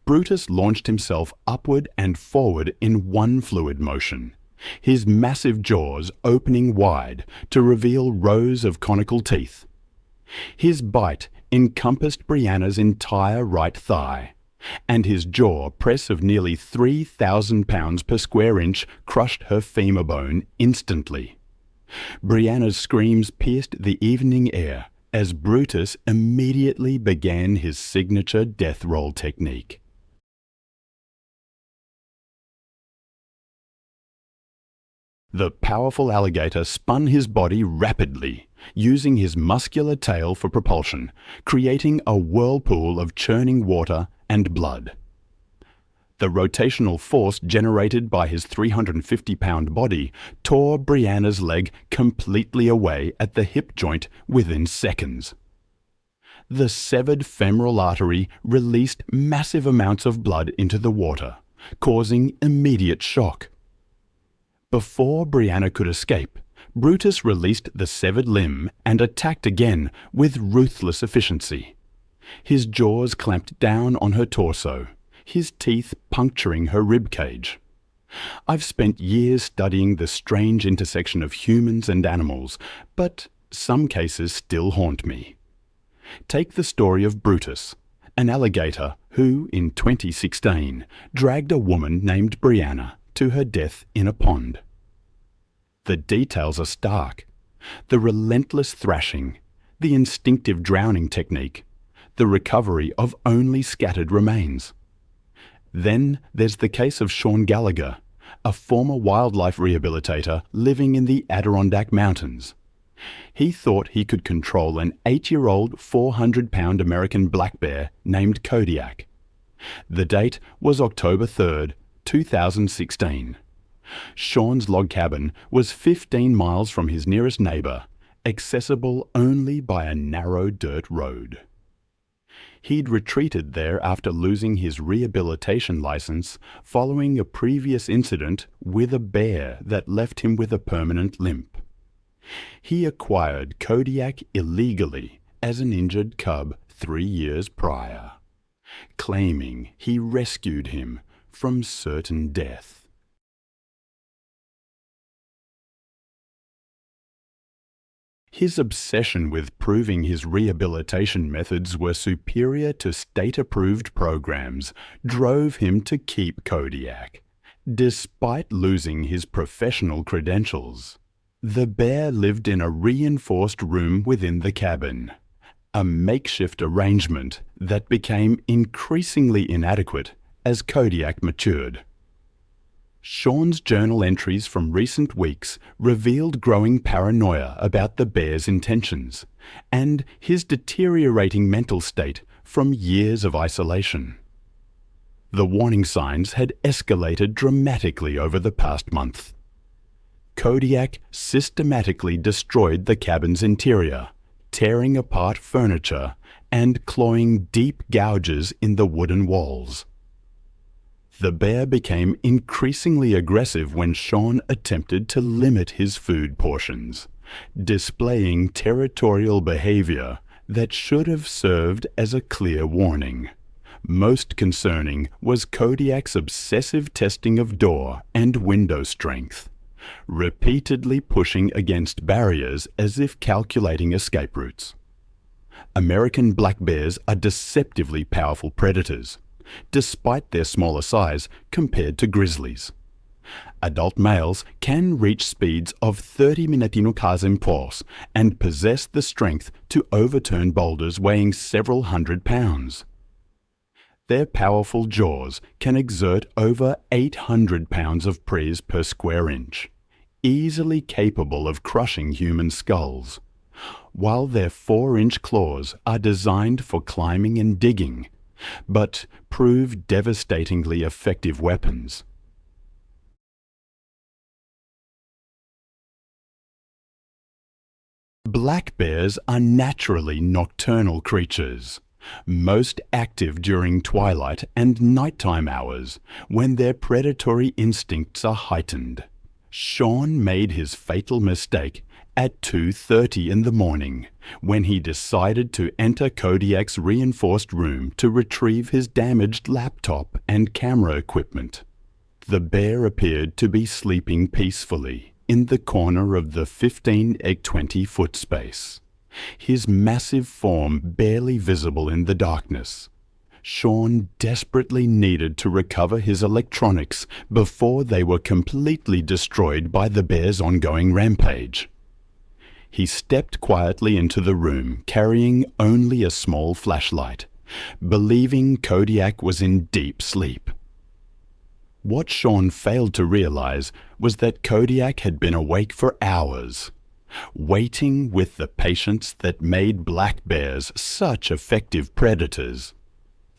Brutus launched himself upward and forward in one fluid motion, his massive jaws opening wide to reveal rows of conical teeth. His bite encompassed Brianna's entire right thigh, and his jaw press of nearly 3,000 pounds per square inch crushed her femur bone instantly. Brianna's screams pierced the evening air as Brutus immediately began his signature death roll technique. The powerful alligator spun his body rapidly, using his muscular tail for propulsion, creating a whirlpool of churning water and blood. The rotational force generated by his 350-pound body tore Brianna's leg completely away at the hip joint within seconds. The severed femoral artery released massive amounts of blood into the water, causing immediate shock. Before Brianna could escape, Brutus released the severed limb and attacked again with ruthless efficiency. His jaws clamped down on her torso, his teeth puncturing her rib cage. I've spent years studying the strange intersection of humans and animals, but some cases still haunt me. Take the story of Brutus, an alligator who, in 2016, dragged a woman named Brianna to her death in a pond. The details are stark. The relentless thrashing, the instinctive drowning technique, the recovery of only scattered remains. Then there's the case of Sean Gallagher, a former wildlife rehabilitator living in the Adirondack Mountains. He thought he could control an 8-year-old 400-pound American black bear named Kodiak. The date was October 3rd, 2016. Sean's log cabin was 15 miles from his nearest neighbour, accessible only by a narrow dirt road. He'd retreated there after losing his rehabilitation license following a previous incident with a bear that left him with a permanent limp. He acquired Kodiak illegally as an injured cub 3 years prior, claiming he rescued him from certain death. His obsession with proving his rehabilitation methods were superior to state-approved programs drove him to keep Kodiak, despite losing his professional credentials. The bear lived in a reinforced room within the cabin, a makeshift arrangement that became increasingly inadequate as Kodiak matured. Sean's journal entries from recent weeks revealed growing paranoia about the bear's intentions and his deteriorating mental state from years of isolation. The warning signs had escalated dramatically over the past month. Kodiak systematically destroyed the cabin's interior, tearing apart furniture and clawing deep gouges in the wooden walls. The bear became increasingly aggressive when Sean attempted to limit his food portions, displaying territorial behavior that should have served as a clear warning. Most concerning was Kodiak's obsessive testing of door and window strength, repeatedly pushing against barriers as if calculating escape routes. American black bears are deceptively powerful predators, despite their smaller size compared to grizzlies. Adult males can reach speeds of 30 km/h and possess the strength to overturn boulders weighing several hundred pounds. Their powerful jaws can exert over 800 pounds of prise per square inch, easily capable of crushing human skulls, while their 4-inch claws are designed for climbing and digging, but prove devastatingly effective weapons. Black bears are naturally nocturnal creatures, most active during twilight and nighttime hours when their predatory instincts are heightened. Sean made his fatal mistake at 2:30 in the morning, when he decided to enter Kodiak's reinforced room to retrieve his damaged laptop and camera equipment. The bear appeared to be sleeping peacefully in the corner of the 15-20-foot space, his massive form barely visible in the darkness. Sean desperately needed to recover his electronics before they were completely destroyed by the bear's ongoing rampage. He stepped quietly into the room, carrying only a small flashlight, believing Kodiak was in deep sleep. What Sean failed to realize was that Kodiak had been awake for hours, waiting with the patience that made black bears such effective predators.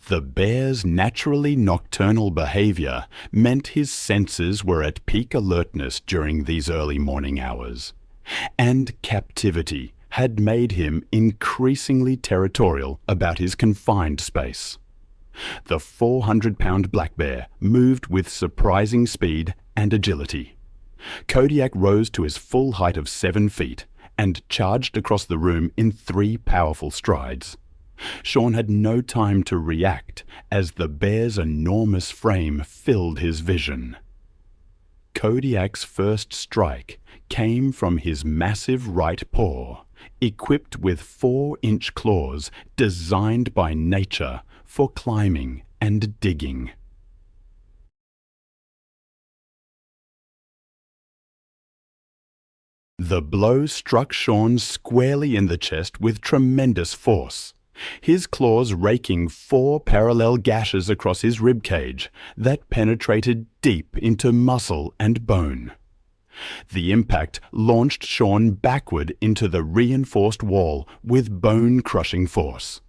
The bear's naturally nocturnal behavior meant his senses were at peak alertness during these early morning hours, and captivity had made him increasingly territorial about his confined space. The 400-pound black bear moved with surprising speed and agility. Kodiak rose to his full height of 7 feet and charged across the room in 3 powerful strides. Sean had no time to react as the bear's enormous frame filled his vision. Kodiak's first strike came from his massive right paw, equipped with 4-inch claws designed by nature for climbing and digging. The blow struck Sean squarely in the chest with tremendous force, his claws raking 4 parallel gashes across his rib cage that penetrated deep into muscle and bone. The impact launched Sean backward into the reinforced wall with bone-crushing force.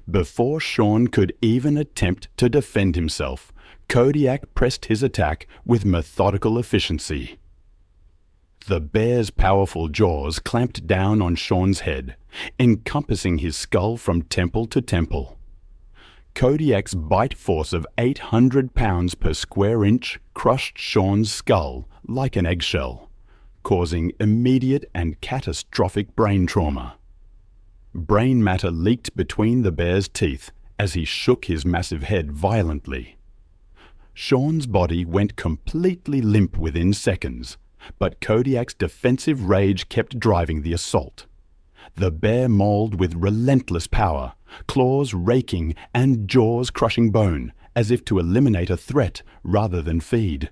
Before Sean could even attempt to defend himself, Kodiak pressed his attack with methodical efficiency. The bear's powerful jaws clamped down on Sean's head, encompassing his skull from temple to temple. Kodiak's bite force of 800 pounds per square inch crushed Sean's skull like an eggshell, causing immediate and catastrophic brain trauma. Brain matter leaked between the bear's teeth as he shook his massive head violently. Sean's body went completely limp within seconds, but Kodiak's defensive rage kept driving the assault. The bear mauled with relentless power, claws raking and jaws crushing bone, as if to eliminate a threat rather than feed.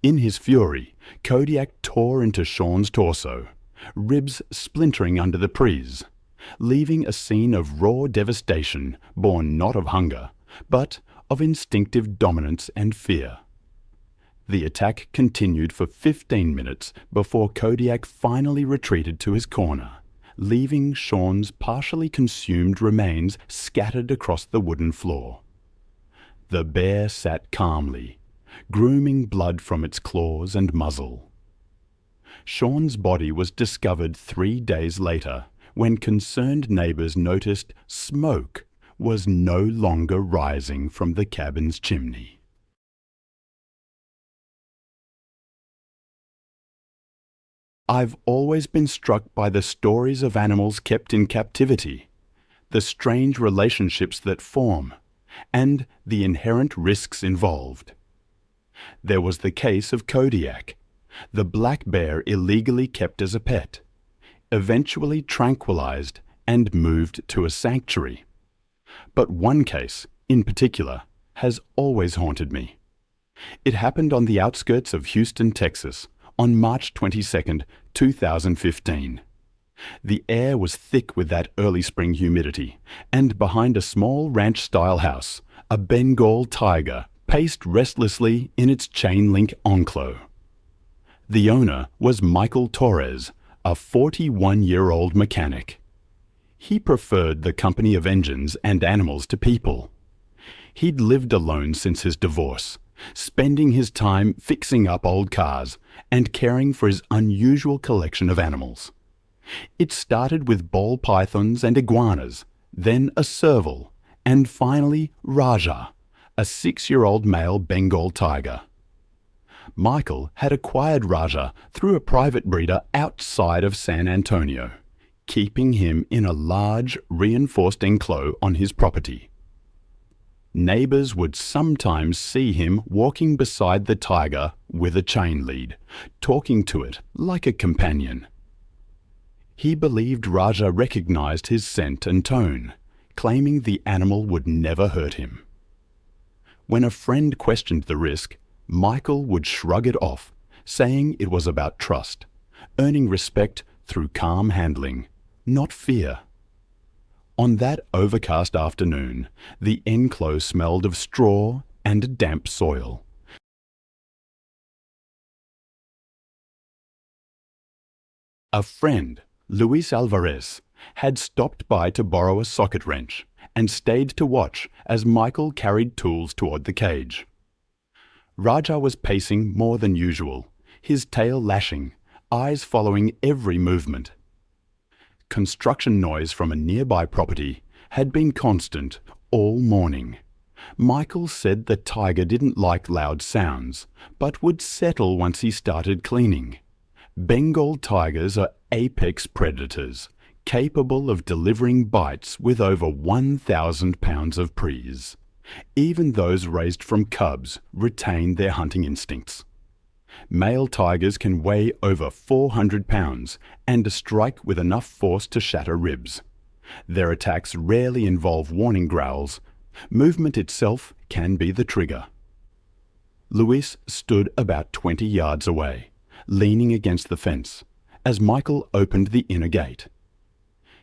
In his fury, Kodiak tore into Sean's torso, ribs splintering under the prise, leaving a scene of raw devastation born not of hunger, but of instinctive dominance and fear. The attack continued for 15 minutes before Kodiak finally retreated to his corner, leaving Sean's partially consumed remains scattered across the wooden floor. The bear sat calmly, grooming blood from its claws and muzzle. Sean's body was discovered 3 days later, when concerned neighbors noticed smoke was no longer rising from the cabin's chimney. I've always been struck by the stories of animals kept in captivity, the strange relationships that form, and the inherent risks involved. There was the case of Kodiak, the black bear illegally kept as a pet, eventually tranquilized and moved to a sanctuary. But one case, in particular, has always haunted me. It happened on the outskirts of Houston, Texas, on March 22, 2015. The air was thick with that early spring humidity, and behind a small ranch-style house, a Bengal tiger paced restlessly in its chain-link enclosure. The owner was Michael Torres, a 41-year-old mechanic. He preferred the company of engines and animals to people. He'd lived alone since his divorce, spending his time fixing up old cars and caring for his unusual collection of animals. It started with ball pythons and iguanas, then a serval, and finally Raja, a 6-year-old male Bengal tiger. Michael had acquired Raja through a private breeder outside of San Antonio, keeping him in a large, reinforced enclosure on his property. Neighbors would sometimes see him walking beside the tiger with a chain lead, talking to it like a companion. He believed Raja recognized his scent and tone, claiming the animal would never hurt him. When a friend questioned the risk, Michael would shrug it off, saying it was about trust, earning respect through calm handling, not fear. On that overcast afternoon, the enclosure smelled of straw and damp soil. A friend, Luis Alvarez, had stopped by to borrow a socket wrench and stayed to watch as Michael carried tools toward the cage. Raja was pacing more than usual, his tail lashing, eyes following every movement. Construction noise from a nearby property had been constant all morning. Michael said the tiger didn't like loud sounds, but would settle once he started cleaning. Bengal tigers are apex predators, capable of delivering bites with over 1,000 pounds of prise. Even those raised from cubs retain their hunting instincts. Male tigers can weigh over 400 pounds and strike with enough force to shatter ribs. Their attacks rarely involve warning growls. Movement itself can be the trigger. Luis stood about 20 yards away, leaning against the fence, as Michael opened the inner gate.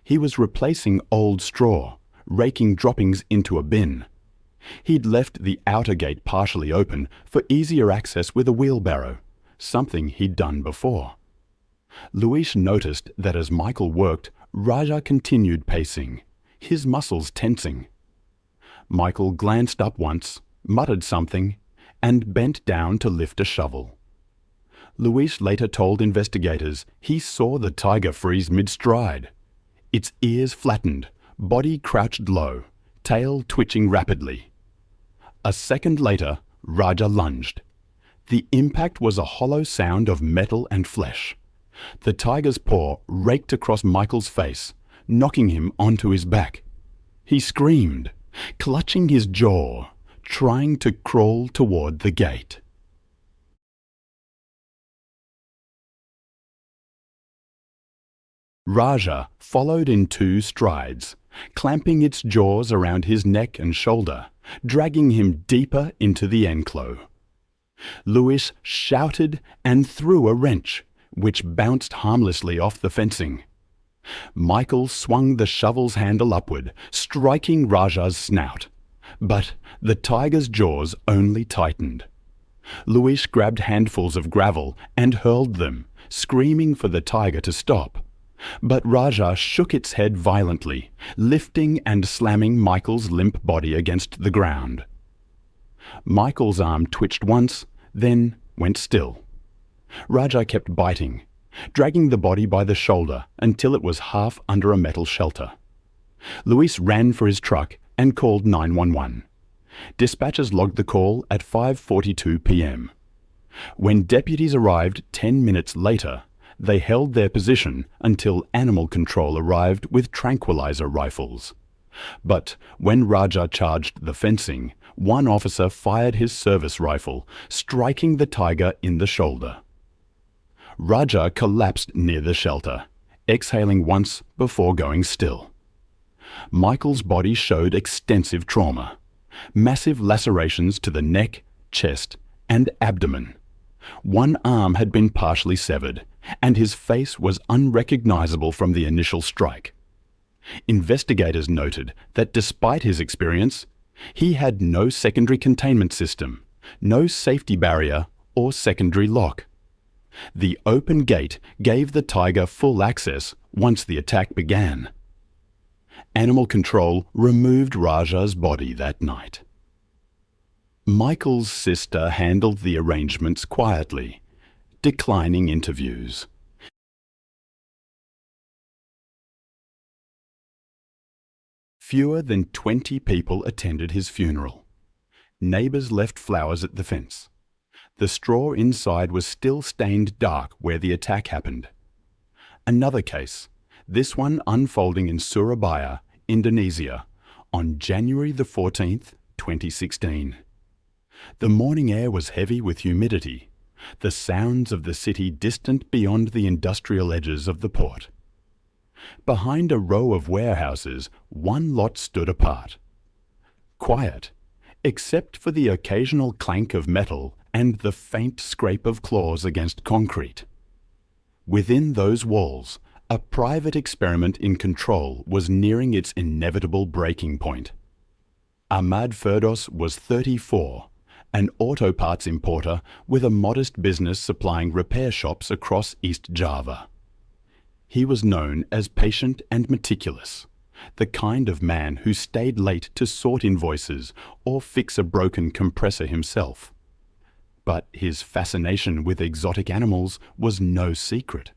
He was replacing old straw, raking droppings into a bin. He'd left the outer gate partially open for easier access with a wheelbarrow, something he'd done before. Luis noticed that as Michael worked, Raja continued pacing, his muscles tensing. Michael glanced up once, muttered something, and bent down to lift a shovel. Luis later told investigators he saw the tiger freeze mid-stride. Its ears flattened, body crouched low, tail twitching rapidly. A second later, Raja lunged. The impact was a hollow sound of metal and flesh. The tiger's paw raked across Michael's face, knocking him onto his back. He screamed, clutching his jaw, trying to crawl toward the gate. Raja followed in 2 strides, clamping its jaws around his neck and shoulder, dragging him deeper into the enclosure. Luis shouted and threw a wrench, which bounced harmlessly off the fencing. Michael swung the shovel's handle upward, striking Raja's snout. But the tiger's jaws only tightened. Luis grabbed handfuls of gravel and hurled them, screaming for the tiger to stop. But Raja shook its head violently, lifting and slamming Michael's limp body against the ground. Michael's arm twitched once, then went still. Raja kept biting, dragging the body by the shoulder until it was half under a metal shelter. Luis ran for his truck and called 911. Dispatchers logged the call at 5:42 p.m. When deputies arrived 10 minutes later, they held their position until animal control arrived with tranquilizer rifles. But when Raja charged the fencing, one officer fired his service rifle, striking the tiger in the shoulder. Raja collapsed near the shelter, exhaling once before going still. Michael's body showed extensive trauma, massive lacerations to the neck, chest, and abdomen. One arm had been partially severed, and his face was unrecognizable from the initial strike. Investigators noted that despite his experience, he had no secondary containment system, no safety barrier or secondary lock. The open gate gave the tiger full access once the attack began. Animal control removed Raja's body that night. Michael's sister handled the arrangements quietly, declining interviews. Fewer than 20 people attended his funeral. Neighbors left flowers at the fence. The straw inside was still stained dark where the attack happened. Another case, this one unfolding in Surabaya, Indonesia, on January the 14th, 2016. The morning air was heavy with humidity, the sounds of the city distant beyond the industrial edges of the port. Behind a row of warehouses, one lot stood apart. Quiet, except for the occasional clank of metal and the faint scrape of claws against concrete. Within those walls, a private experiment in control was nearing its inevitable breaking point. Ahmad Firdos was 34, an auto parts importer with a modest business supplying repair shops across East Java. He was known as patient and meticulous, the kind of man who stayed late to sort invoices or fix a broken compressor himself. But his fascination with exotic animals was no secret.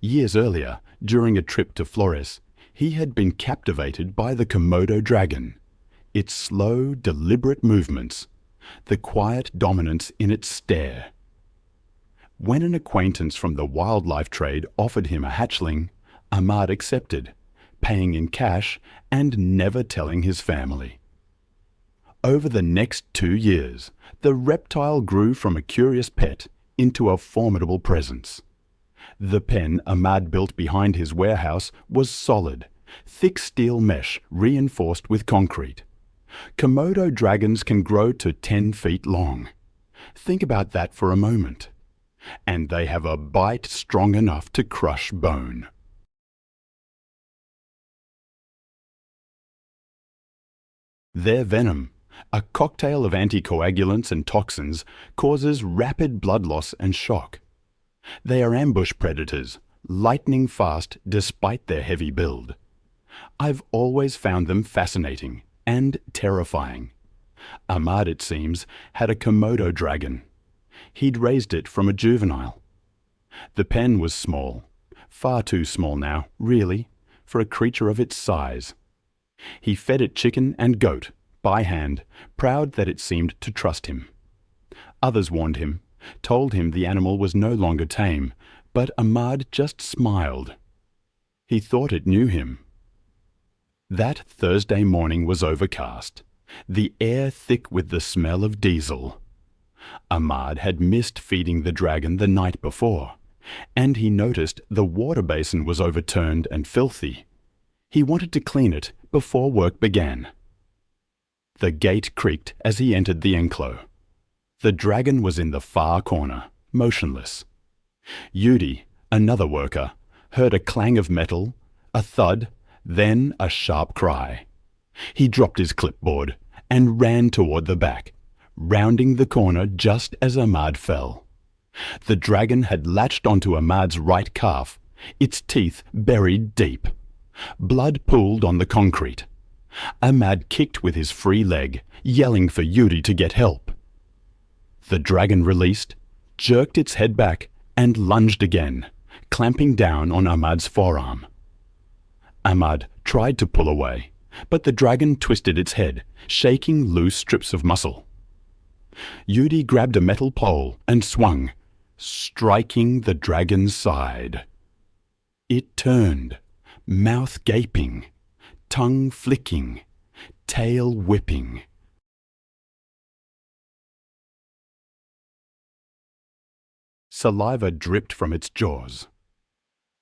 Years earlier, during a trip to Flores, he had been captivated by the Komodo dragon, its slow, deliberate movements, the quiet dominance in its stare. When an acquaintance from the wildlife trade offered him a hatchling, Ahmad accepted, paying in cash and never telling his family. Over the next 2 years, the reptile grew from a curious pet into a formidable presence. The pen Ahmad built behind his warehouse was solid, thick steel mesh reinforced with concrete. Komodo dragons can grow to 10 feet long. Think about that for a moment. and they have a bite strong enough to crush bone. Their venom, a cocktail of anticoagulants and toxins, causes rapid blood loss and shock. They are ambush predators, lightning fast despite their heavy build. I've always found them fascinating and terrifying. Ahmad, it seems, had a Komodo dragon. He'd raised it from a juvenile. The pen was small, far too small now, really, for a creature of its size. He fed it chicken and goat, by hand, proud that it seemed to trust him. Others warned him, told him the animal was no longer tame, but Ahmad just smiled. He thought it knew him. That Thursday morning was overcast, the air thick with the smell of diesel. Ahmad had missed feeding the dragon the night before, and he noticed the water basin was overturned and filthy. He wanted to clean it before work began. The gate creaked as he entered the enclosure. The dragon was in the far corner, motionless. Yudi, another worker, heard a clang of metal, a thud, then a sharp cry. He dropped his clipboard and ran toward the back, rounding the corner just as Ahmad fell. The dragon had latched onto Ahmad's right calf, its teeth buried deep. Blood pooled on the concrete. Ahmad kicked with his free leg, yelling for Yudi to get help. The dragon released, jerked its head back, and lunged again, clamping down on Ahmad's forearm. Ahmad tried to pull away, but the dragon twisted its head, shaking loose strips of muscle. Yudi grabbed a metal pole and swung, striking the dragon's side. It turned, mouth gaping, tongue flicking, tail whipping. Saliva dripped from its jaws.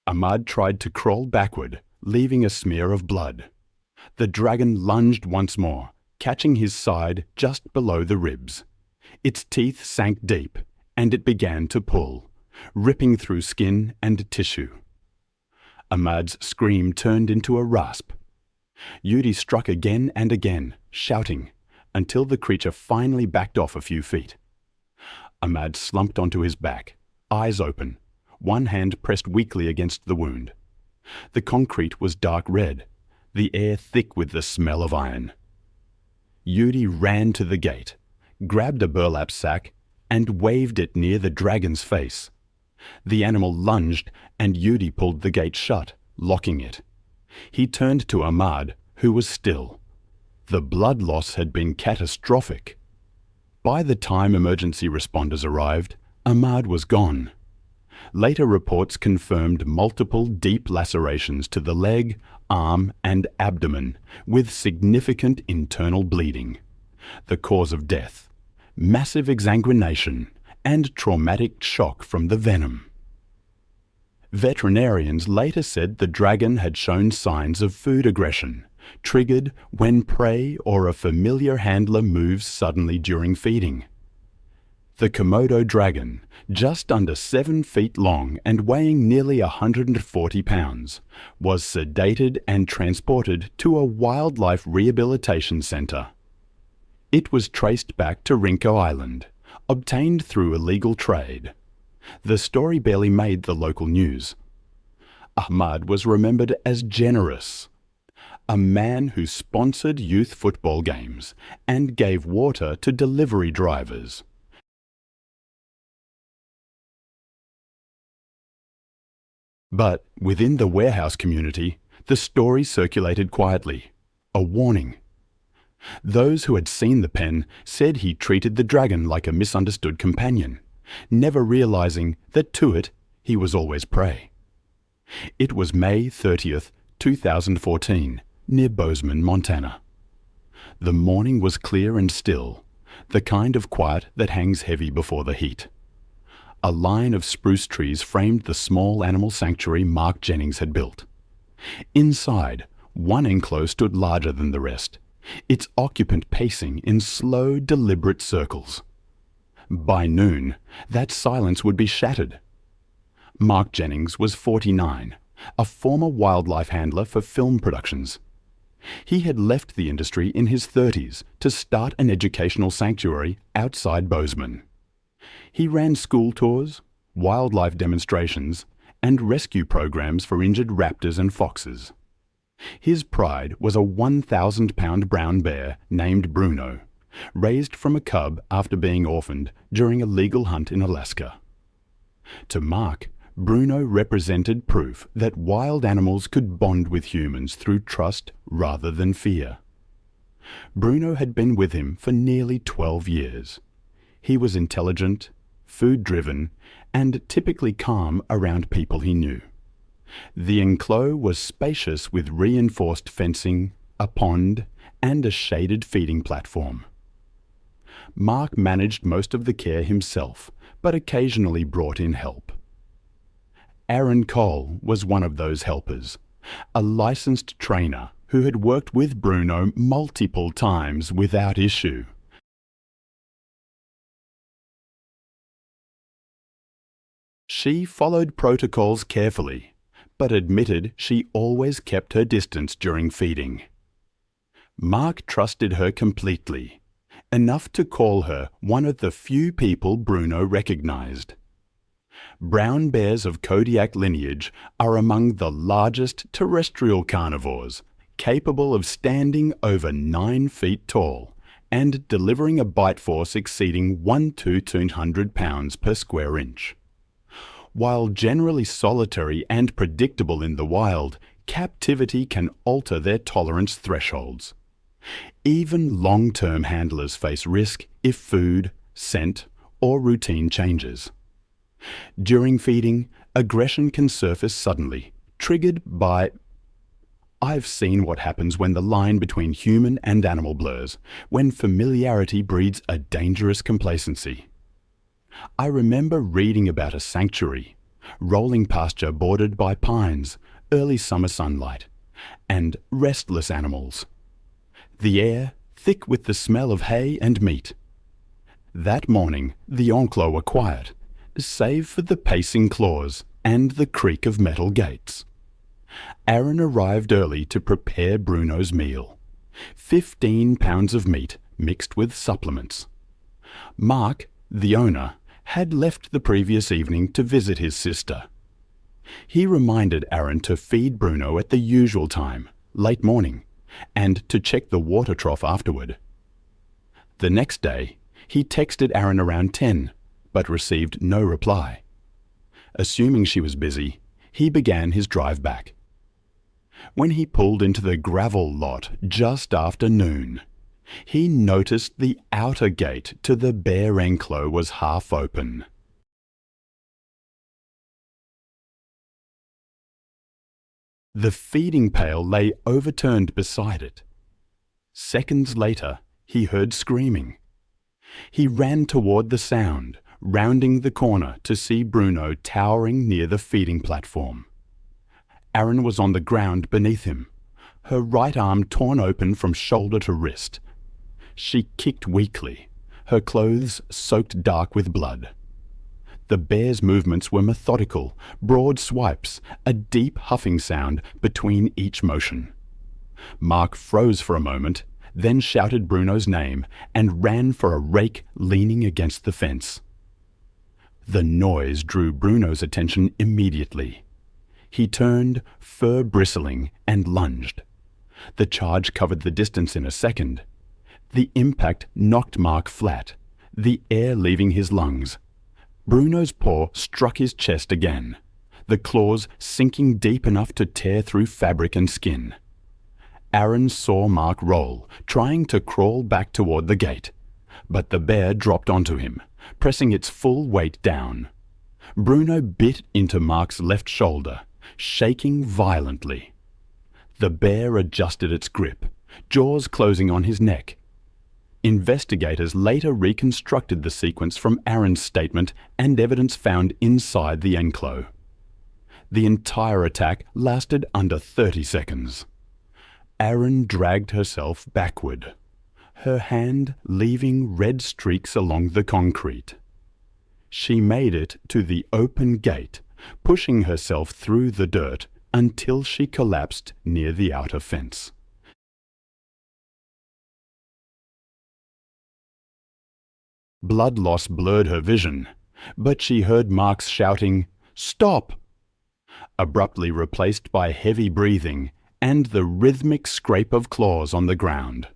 Ahmad tried to crawl backward, leaving a smear of blood. The dragon lunged once more, catching his side just below the ribs. Its teeth sank deep, and it began to pull, ripping through skin and tissue. Ahmad's scream turned into a rasp. Yudi struck again and again, shouting, until the creature finally backed off a few feet. Ahmad slumped onto his back, eyes open, one hand pressed weakly against the wound. The concrete was dark red, the air thick with the smell of iron. Yudi ran to the gate, grabbed a burlap sack, and waved it near the dragon's face. The animal lunged, and Yudi pulled the gate shut, locking it. He turned to Ahmad, who was still. The blood loss had been catastrophic. By the time emergency responders arrived, Ahmad was gone. Later reports confirmed multiple deep lacerations to the leg, arm, and abdomen, with significant internal bleeding. The cause of death: massive exsanguination and traumatic shock from the venom. Veterinarians later said the dragon had shown signs of food aggression, triggered when prey or a familiar handler moves suddenly during feeding. The Komodo dragon, just under 7 feet long and weighing nearly 140 pounds, was sedated and transported to a wildlife rehabilitation center. It was traced back to Rinko Island, obtained through illegal trade. The story barely made the local news. Ahmad was remembered as generous, a man who sponsored youth football games and gave water to delivery drivers. But within the warehouse community, the story circulated quietly, a warning. Those who had seen the pen said he treated the dragon like a misunderstood companion, never realizing that to it he was always prey. It was May 30th, 2014, near Bozeman, Montana. The morning was clear and still, the kind of quiet that hangs heavy before the heat. A line of spruce trees framed the small animal sanctuary Mark Jennings had built. Inside, one enclosure stood larger than the rest, its occupant pacing in slow, deliberate circles. By noon, that silence would be shattered. Mark Jennings was 49, a former wildlife handler for film productions. He had left the industry in his 30s to start an educational sanctuary outside Bozeman. He ran school tours, wildlife demonstrations, and rescue programs for injured raptors and foxes. His pride was a 1,000-pound brown bear named Bruno, raised from a cub after being orphaned during a legal hunt in Alaska. To Mark, Bruno represented proof that wild animals could bond with humans through trust rather than fear. Bruno had been with him for nearly 12 years. He was intelligent, food-driven, and typically calm around people he knew. The enclosure was spacious with reinforced fencing, a pond, and a shaded feeding platform. Mark managed most of the care himself, but occasionally brought in help. Aaron Cole was one of those helpers, a licensed trainer who had worked with Bruno multiple times without issue. She followed protocols carefully, but admitted she always kept her distance during feeding. Mark trusted her completely, enough to call her one of the few people Bruno recognized. Brown bears of Kodiak lineage are among the largest terrestrial carnivores, capable of standing over 9 feet tall and delivering a bite force exceeding 200 pounds per square inch. While generally solitary and predictable in the wild, captivity can alter their tolerance thresholds. Even long-term handlers face risk if food, scent, or routine changes. During feeding, aggression can surface suddenly, triggered by... I've seen what happens when the line between human and animal blurs, when familiarity breeds a dangerous complacency. I remember reading about a sanctuary, rolling pasture bordered by pines, early summer sunlight, and restless animals. The air thick with the smell of hay and meat. That morning, the enclos were quiet, save for the pacing claws and the creak of metal gates. Aaron arrived early to prepare Bruno's meal. 15 pounds of meat mixed with supplements. Mark, the owner, had left the previous evening to visit his sister. He reminded Aaron to feed Bruno at the usual time, late morning, and to check the water trough afterward. The next day, he texted Aaron around 10, but received no reply. Assuming she was busy, he began his drive back. When he pulled into the gravel lot just after noon, he noticed the outer gate to the bear enclosure was half open. The feeding pail lay overturned beside it. Seconds later, he heard screaming. He ran toward the sound, rounding the corner to see Bruno towering near the feeding platform. Aaron was on the ground beneath him, her right arm torn open from shoulder to wrist. She kicked weakly, her clothes soaked dark with blood. The bear's movements were methodical, broad swipes, a deep huffing sound between each motion. Mark froze for a moment, then shouted Bruno's name and ran for a rake leaning against the fence. The noise drew Bruno's attention immediately. He turned, fur bristling, and lunged. The charge covered the distance in a second. The impact knocked Mark flat, the air leaving his lungs. Bruno's paw struck his chest again, the claws sinking deep enough to tear through fabric and skin. Aaron saw Mark roll, trying to crawl back toward the gate, but the bear dropped onto him, pressing its full weight down. Bruno bit into Mark's left shoulder, shaking violently. The bear adjusted its grip, jaws closing on his neck. Investigators later reconstructed the sequence from Aaron's statement and evidence found inside the enclosure. The entire attack lasted under 30 seconds. Aaron dragged herself backward. her hand leaving red streaks along the concrete. She made it to the open gate, pushing herself through the dirt until she collapsed near the outer fence. Blood loss blurred her vision, but she heard Marks shouting, "Stop!" abruptly replaced by heavy breathing and the rhythmic scrape of claws on the ground.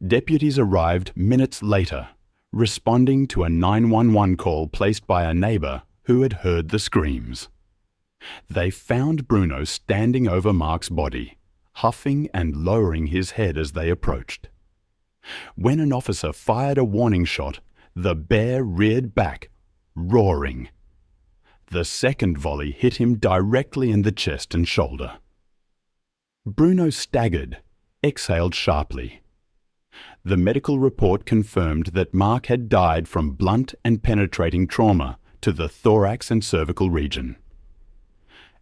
Deputies arrived minutes later, responding to a 911 call placed by a neighbour who had heard the screams. They found Bruno standing over Mark's body, huffing and lowering his head as they approached. When an officer fired a warning shot, the bear reared back, roaring. The second volley hit him directly in the chest and shoulder. Bruno staggered, exhaled sharply. The medical report confirmed that Mark had died from blunt and penetrating trauma to the thorax and cervical region.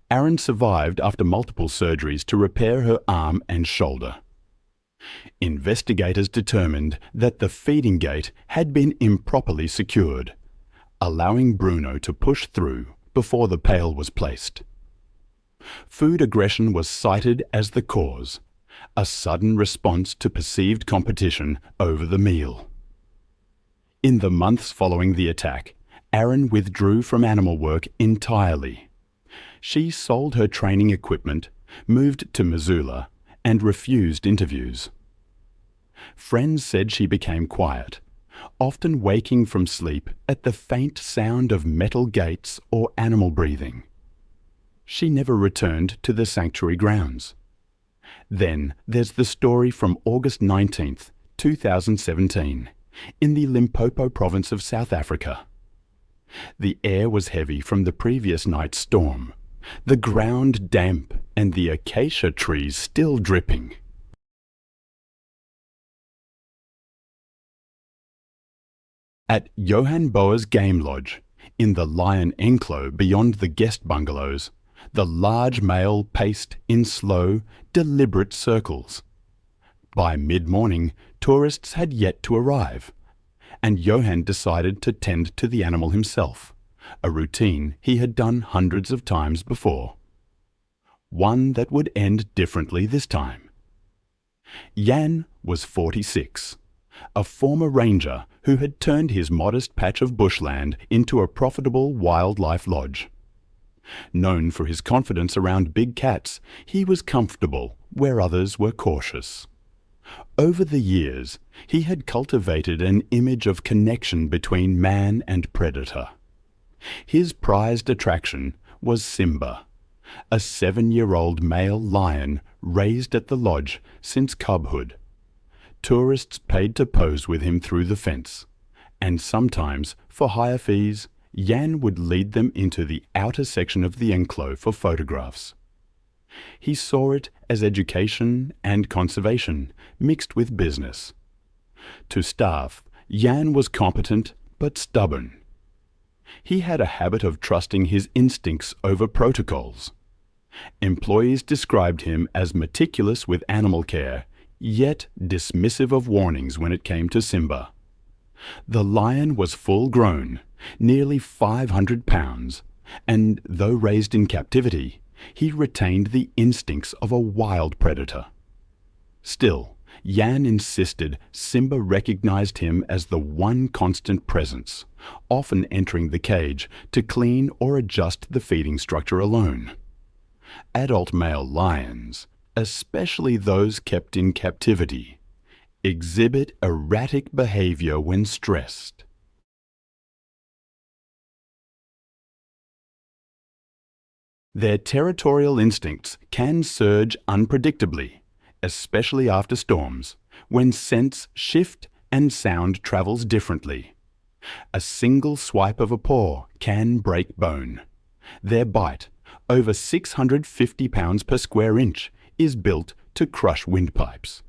Aaron survived after multiple surgeries to repair her arm and shoulder. Investigators determined that the feeding gate had been improperly secured, allowing Bruno to push through before the pail was placed. Food aggression was cited as the cause, a sudden response to perceived competition over the meal. In the months following the attack, Aaron withdrew from animal work entirely. She sold her training equipment, moved to Missoula, and refused interviews. Friends said she became quiet, often waking from sleep at the faint sound of metal gates or animal breathing. She never returned to the sanctuary grounds. Then there's the story from August 19th, 2017, in the Limpopo province of South Africa. The air was heavy from the previous night's storm, the ground damp and the acacia trees still dripping. At Johan Boer's game lodge, in the lion enclosure beyond the guest bungalows, the large male paced in slow, deliberate circles. By mid-morning, tourists had yet to arrive, and Johan decided to tend to the animal himself, a routine he had done hundreds of times before. One that would end differently this time. Jan was 46, a former ranger who had turned his modest patch of bushland into a profitable wildlife lodge. Known for his confidence around big cats, he was comfortable where others were cautious. Over the years, he had cultivated an image of connection between man and predator. His prized attraction was Simba, a 7-year-old male lion raised at the lodge since cubhood. Tourists paid to pose with him through the fence, and sometimes, for higher fees, Jan would lead them into the outer section of the enclosure for photographs. He saw it as education and conservation mixed with business. To staff, Jan was competent but stubborn. He had a habit of trusting his instincts over protocols. Employees described him as meticulous with animal care, yet dismissive of warnings when it came to Simba. The lion was full-grown, nearly 500 pounds, and though raised in captivity, he retained the instincts of a wild predator. Still, Jan insisted Simba recognized him as the one constant presence, often entering the cage to clean or adjust the feeding structure alone. Adult male lions, especially those kept in captivity, exhibit erratic behavior when stressed. Their territorial instincts can surge unpredictably, especially after storms, when scents shift and sound travels differently. A single swipe of a paw can break bone. Their bite, over 650 pounds per square inch, is built to crush windpipes.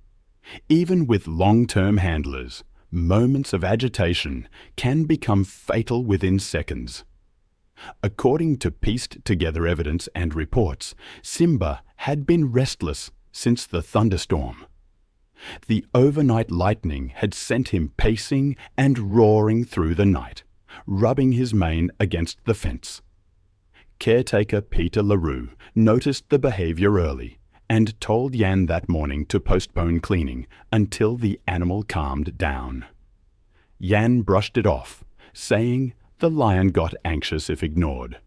Even with long-term handlers, moments of agitation can become fatal within seconds. According to pieced-together evidence and reports, Simba had been restless since the thunderstorm. The overnight lightning had sent him pacing and roaring through the night, rubbing his mane against the fence. Caretaker Peter LaRue noticed the behaviour early and told Jan that morning to postpone cleaning until the animal calmed down. Jan brushed it off, saying the lion got anxious if ignored.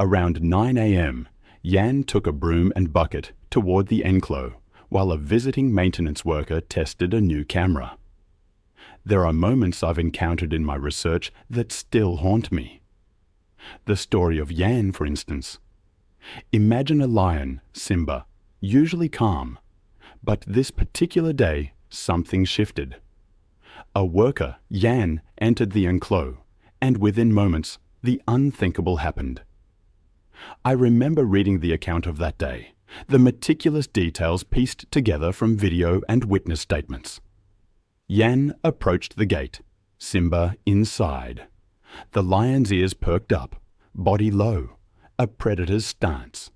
Around 9 a.m., Jan took a broom and bucket toward the enclosure while a visiting maintenance worker tested a new camera. There are moments I've encountered in my research that still haunt me. The story of Jan, for instance. Imagine a lion, Simba, usually calm, but this particular day something shifted. A worker, Jan, entered the enclosure, and within moments the unthinkable happened. I remember reading the account of that day, the meticulous details pieced together from video and witness statements. Jan approached the gate, Simba inside. The lion's ears perked up, body low, a predator's stance.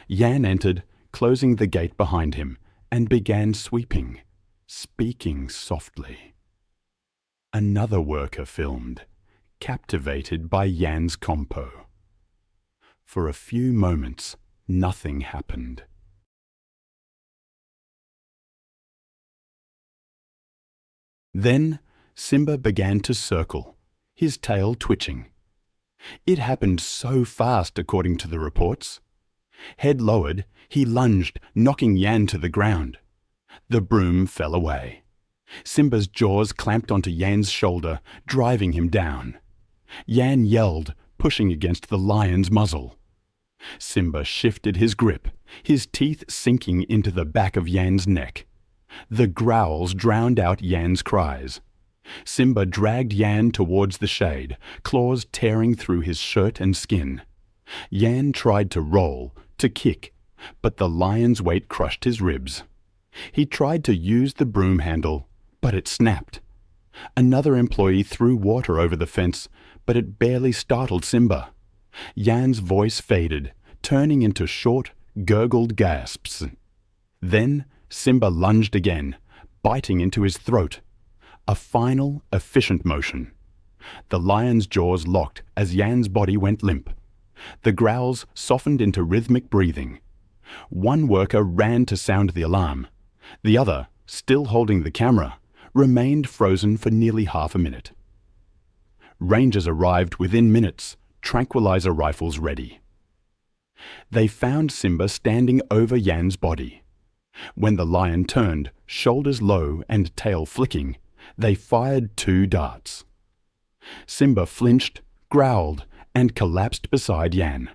Jan entered, closing the gate behind him, and began sweeping, speaking softly. Another worker filmed, captivated by Jan's compo. For a few moments, nothing happened. Then Simba began to circle, his tail twitching. It happened so fast, according to the reports. Head lowered, he lunged, knocking Jan to the ground. The broom fell away. Simba's jaws clamped onto Jan's shoulder, driving him down. Jan yelled, pushing against the lion's muzzle. Simba shifted his grip, his teeth sinking into the back of Jan's neck. The growls drowned out Jan's cries. Simba dragged Jan towards the shade, claws tearing through his shirt and skin. Jan tried to roll, to kick, but the lion's weight crushed his ribs. He tried to use the broom handle, but it snapped. Another employee threw water over the fence, but it barely startled Simba. Jan's voice faded, turning into short, gurgled gasps. Then Simba lunged again, biting into his throat. A final, efficient motion. The lion's jaws locked as Jan's body went limp. The growls softened into rhythmic breathing. One worker ran to sound the alarm. The other, still holding the camera, remained frozen for nearly half a minute. Rangers arrived within minutes, tranquilizer rifles ready. They found Simba standing over Jan's body. When the lion turned, shoulders low and tail flicking, they fired 2 darts. Simba flinched, growled, and collapsed beside Jan.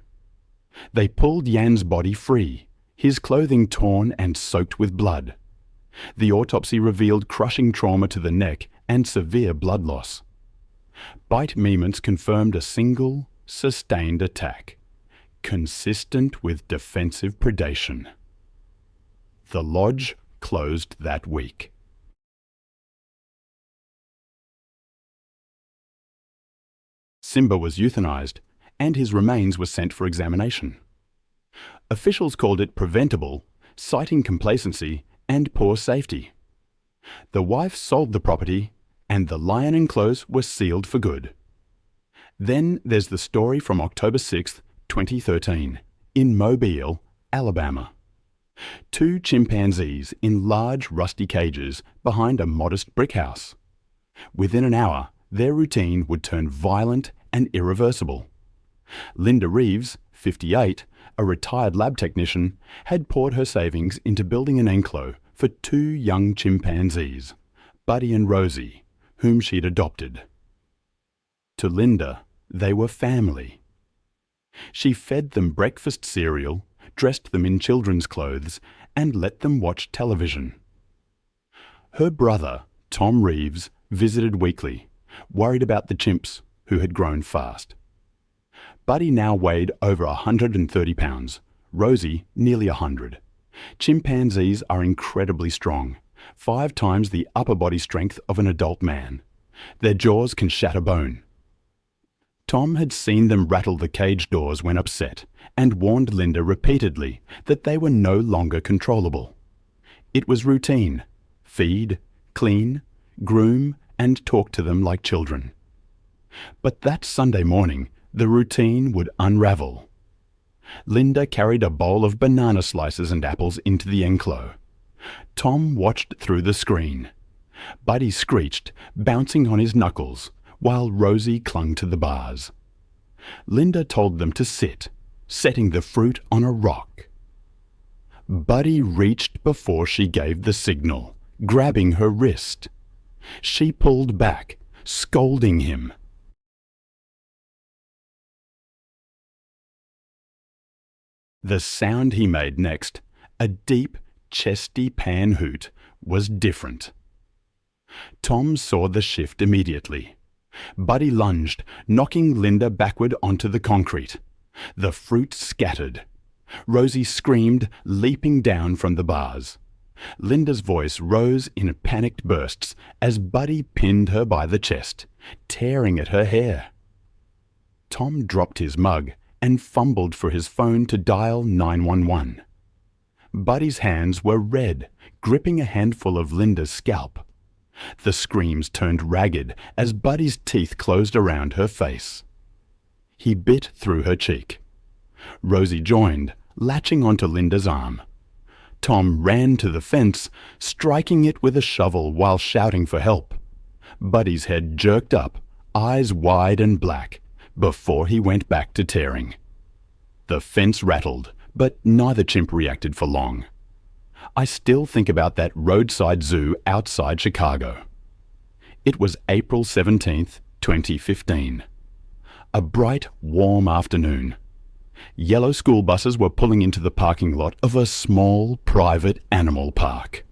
They pulled Jan's body free, his clothing torn and soaked with blood. The autopsy revealed crushing trauma to the neck and severe blood loss. Bite movements confirmed a single, sustained attack, consistent with defensive predation. The lodge closed that week. Simba was euthanized, and his remains were sent for examination. Officials called it preventable, citing complacency and poor safety. The wife sold the property, and the lion enclosure was sealed for good. Then there's the story from October 6, 2013, in Mobile, Alabama. 2 chimpanzees in large rusty cages behind a modest brick house. Within an hour, their routine would turn violent and irreversible. Linda Reeves, 58, a retired lab technician, had poured her savings into building an enclosure for 2 young chimpanzees, Buddy and Rosie, whom she'd adopted. To Linda, they were family. She fed them breakfast cereal, dressed them in children's clothes, and let them watch television. Her brother, Tom Reeves, visited weekly, worried about the chimps, who had grown fast. Buddy now weighed over 130 pounds, Rosie nearly 100. Chimpanzees are incredibly strong, 5 times the upper body strength of an adult man. Their jaws can shatter bone. Tom had seen them rattle the cage doors when upset, and warned Linda repeatedly that they were no longer controllable. It was routine: feed, clean, groom, and talk to them like children. But that Sunday morning, the routine would unravel. Linda carried a bowl of banana slices and apples into the enclos. Tom watched through the screen. Buddy screeched, bouncing on his knuckles, while Rosie clung to the bars. Linda told them to sit, setting the fruit on a rock. Buddy reached before she gave the signal, grabbing her wrist. She pulled back, scolding him. The sound he made next, a deep, chesty pan hoot, was different. Tom saw the shift immediately. Buddy lunged, knocking Linda backward onto the concrete. The fruit scattered. Rosie screamed, leaping down from the bars. Linda's voice rose in panicked bursts as Buddy pinned her by the chest, tearing at her hair. Tom dropped his mug and fumbled for his phone to dial 911. Buddy's hands were red, gripping a handful of Linda's scalp. The screams turned ragged as Buddy's teeth closed around her face. He bit through her cheek. Rosie joined, latching onto Linda's arm. Tom ran to the fence, striking it with a shovel while shouting for help. Buddy's head jerked up, eyes wide and black, before he went back to tearing. The fence rattled, but neither chimp reacted for long. I still think about that roadside zoo outside Chicago. It was April 17th, 2015. A bright, warm afternoon. Yellow school buses were pulling into the parking lot of a small, private animal park.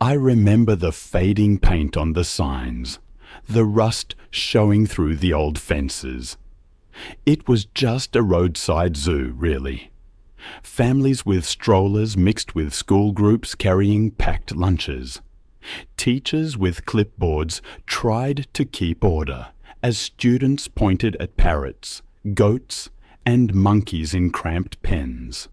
I remember the fading paint on the signs, the rust showing through the old fences. It was just a roadside zoo, really. Families with strollers mixed with school groups carrying packed lunches. Teachers with clipboards tried to keep order as students pointed at parrots, goats, and monkeys in cramped pens.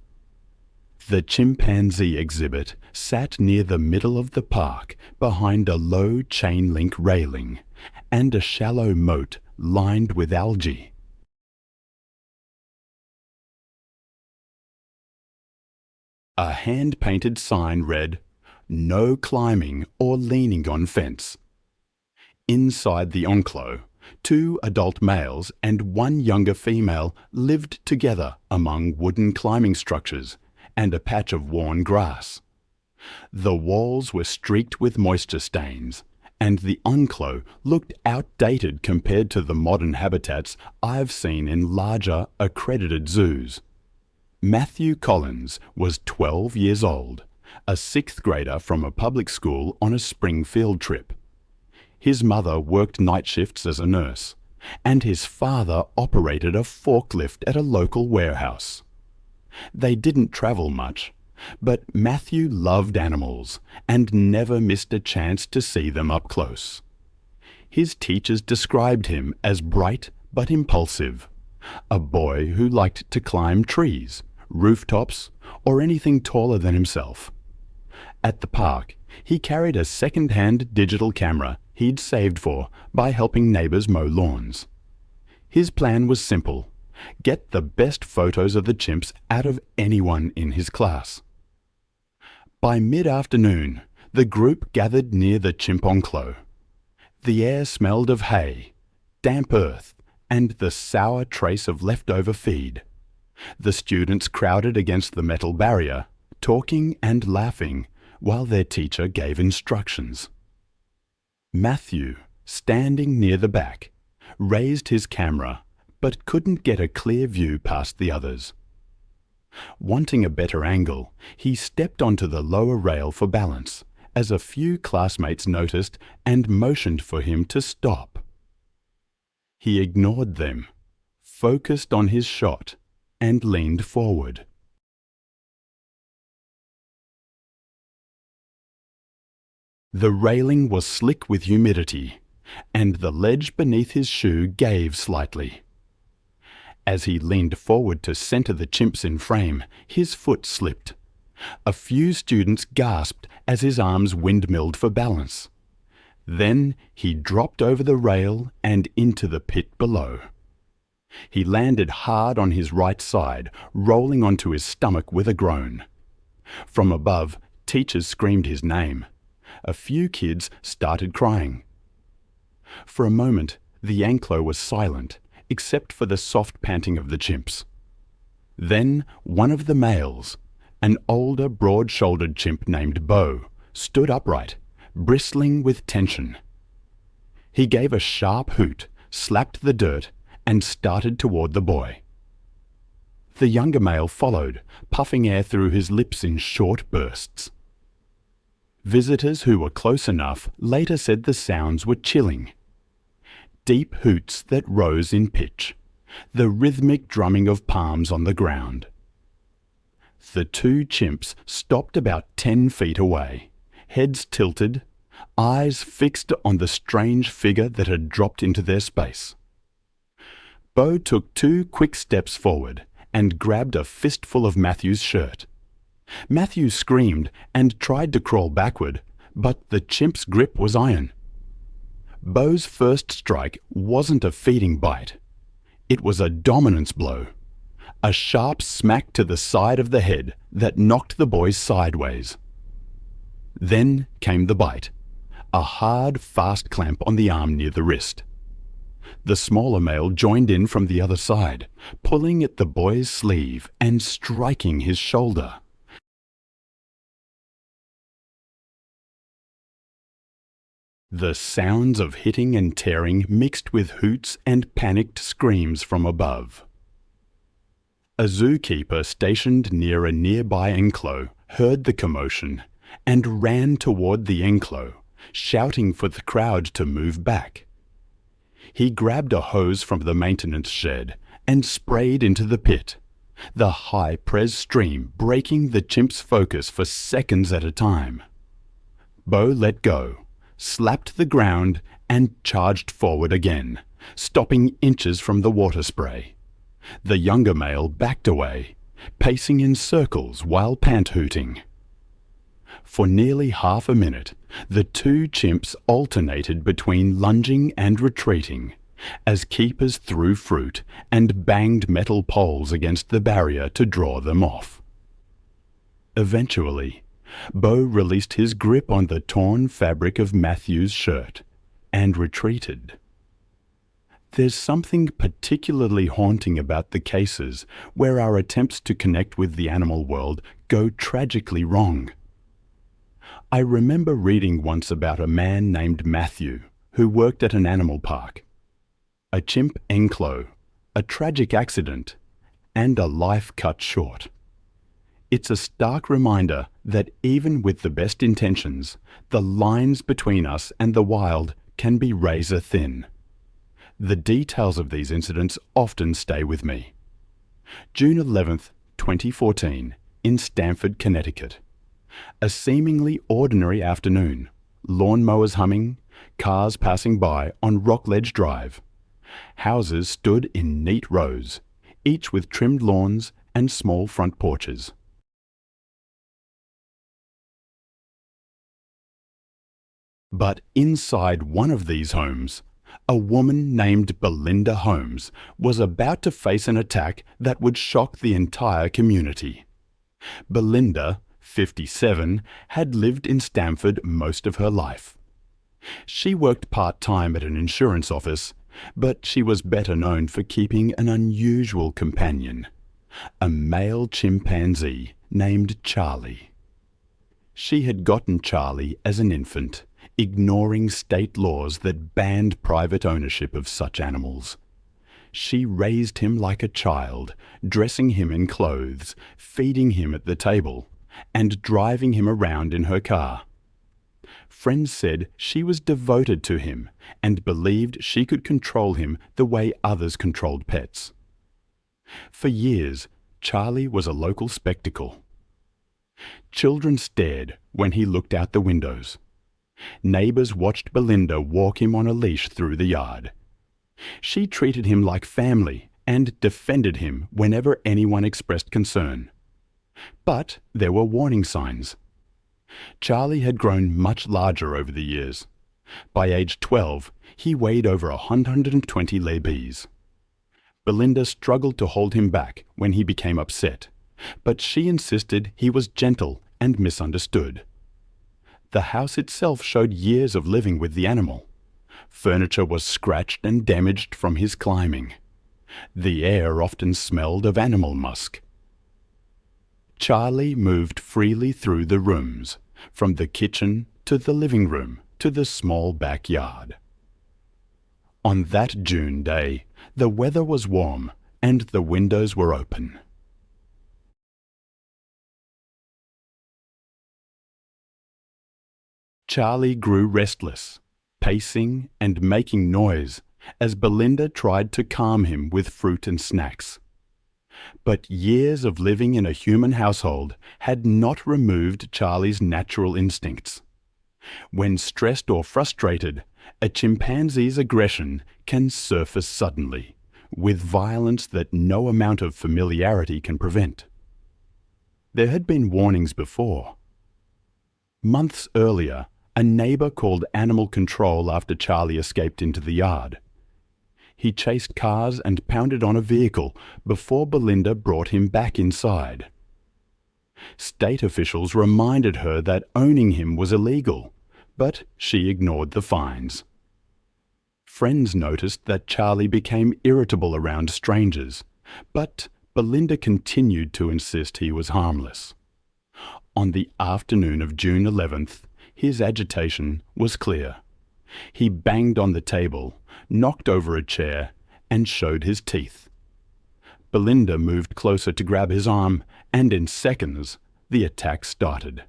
The chimpanzee exhibit sat near the middle of the park behind a low chain-link railing and a shallow moat lined with algae. A hand-painted sign read, "No climbing or leaning on fence." Inside the enclos, 2 adult males and 1 younger female lived together among wooden climbing structures and a patch of worn grass. The walls were streaked with moisture stains, and the enclos looked outdated compared to the modern habitats I've seen in larger, accredited zoos. Matthew Collins was 12 years old, a 6th grader from a public school on a spring field trip. His mother worked night shifts as a nurse, and his father operated a forklift at a local warehouse. They didn't travel much, but Matthew loved animals and never missed a chance to see them up close. His teachers described him as bright but impulsive, a boy who liked to climb trees, rooftops, or anything taller than himself. At the park, he carried a second-hand digital camera he'd saved for by helping neighbors mow lawns. His plan was simple: get the best photos of the chimps out of anyone in his class. By mid-afternoon, the group gathered near the chimp enclos. The air smelled of hay, damp earth, and the sour trace of leftover feed. The students crowded against the metal barrier, talking and laughing while their teacher gave instructions. Matthew, standing near the back, raised his camera but couldn't get a clear view past the others. Wanting a better angle, he stepped onto the lower rail for balance, as a few classmates noticed and motioned for him to stop. He ignored them, focused on his shot, and leaned forward. The railing was slick with humidity, and the ledge beneath his shoe gave slightly. As he leaned forward to center the chimps in frame, his foot slipped. A few students gasped as his arms windmilled for balance. Then he dropped over the rail and into the pit below. He landed hard on his right side, rolling onto his stomach with a groan. From above, teachers screamed his name. A few kids started crying. For a moment, the enclosure was silent, except for the soft panting of the chimps. Then one of the males, an older, broad-shouldered chimp named Bo, stood upright, bristling with tension. He gave a sharp hoot, slapped the dirt, and started toward the boy. The younger male followed, puffing air through his lips in short bursts. Visitors who were close enough later said the sounds were chilling. Deep hoots that rose in pitch, the rhythmic drumming of palms on the ground. The two chimps stopped about 10 feet away, heads tilted, eyes fixed on the strange figure that had dropped into their space. Bo took 2 quick steps forward and grabbed a fistful of Matthew's shirt. Matthew screamed and tried to crawl backward, but the chimp's grip was iron. Bo's first strike wasn't a feeding bite. It was a dominance blow, a sharp smack to the side of the head that knocked the boy sideways. Then came the bite, a hard, fast clamp on the arm near the wrist. The smaller male joined in from the other side, pulling at the boy's sleeve and striking his shoulder. The sounds of hitting and tearing mixed with hoots and panicked screams from above. A zookeeper stationed near a nearby enclosure heard the commotion and ran toward the enclosure, shouting for the crowd to move back. He grabbed a hose from the maintenance shed and sprayed into the pit, the high-press stream breaking the chimp's focus for seconds at a time. Bo let go, slapped the ground, and charged forward again, stopping inches from the water spray. The younger male backed away, pacing in circles while pant-hooting. For nearly half a minute, the two chimps alternated between lunging and retreating, as keepers threw fruit and banged metal poles against the barrier to draw them off. Eventually, Bo released his grip on the torn fabric of Matthew's shirt and retreated. There's something particularly haunting about the cases where our attempts to connect with the animal world go tragically wrong. I remember reading once about a man named Matthew who worked at an animal park. A chimp enclosure, a tragic accident, and a life cut short. It's a stark reminder that even with the best intentions, the lines between us and the wild can be razor thin. The details of these incidents often stay with me. June 11th, 2014, in Stamford, Connecticut. A seemingly ordinary afternoon, lawnmowers humming, cars passing by on Rockledge Drive. Houses stood in neat rows, each with trimmed lawns and small front porches. But inside one of these homes, a woman named Belinda Holmes was about to face an attack that would shock the entire community. Belinda, 57, had lived in Stamford most of her life. She worked part-time at an insurance office, but she was better known for keeping an unusual companion, a male chimpanzee named Charlie. She had gotten Charlie as an infant, ignoring state laws that banned private ownership of such animals. She raised him like a child, dressing him in clothes, feeding him at the table, and driving him around in her car. Friends said she was devoted to him and believed she could control him the way others controlled pets. For years, Charlie was a local spectacle. Children stared when he looked out the windows. Neighbors watched Belinda walk him on a leash through the yard. She treated him like family and defended him whenever anyone expressed concern. But there were warning signs. Charlie had grown much larger over the years. By age 12, he weighed over 120 lebes. Belinda struggled to hold him back when he became upset, but she insisted he was gentle and misunderstood. The house itself showed years of living with the animal. Furniture was scratched and damaged from his climbing. The air often smelled of animal musk. Charlie moved freely through the rooms, from the kitchen to the living room to the small backyard. On that June day, the weather was warm and the windows were open. Charlie grew restless, pacing and making noise as Belinda tried to calm him with fruit and snacks. But years of living in a human household had not removed Charlie's natural instincts. When stressed or frustrated, a chimpanzee's aggression can surface suddenly, with violence that no amount of familiarity can prevent. There had been warnings before. Months earlier, a neighbor called animal control after Charlie escaped into the yard. He chased cars and pounded on a vehicle before Belinda brought him back inside. State officials reminded her that owning him was illegal, but she ignored the fines. Friends noticed that Charlie became irritable around strangers, but Belinda continued to insist he was harmless. On the afternoon of June 11th, his agitation was clear. He banged on the table, knocked over a chair, and showed his teeth. Belinda moved closer to grab his arm, and in seconds, the attack started.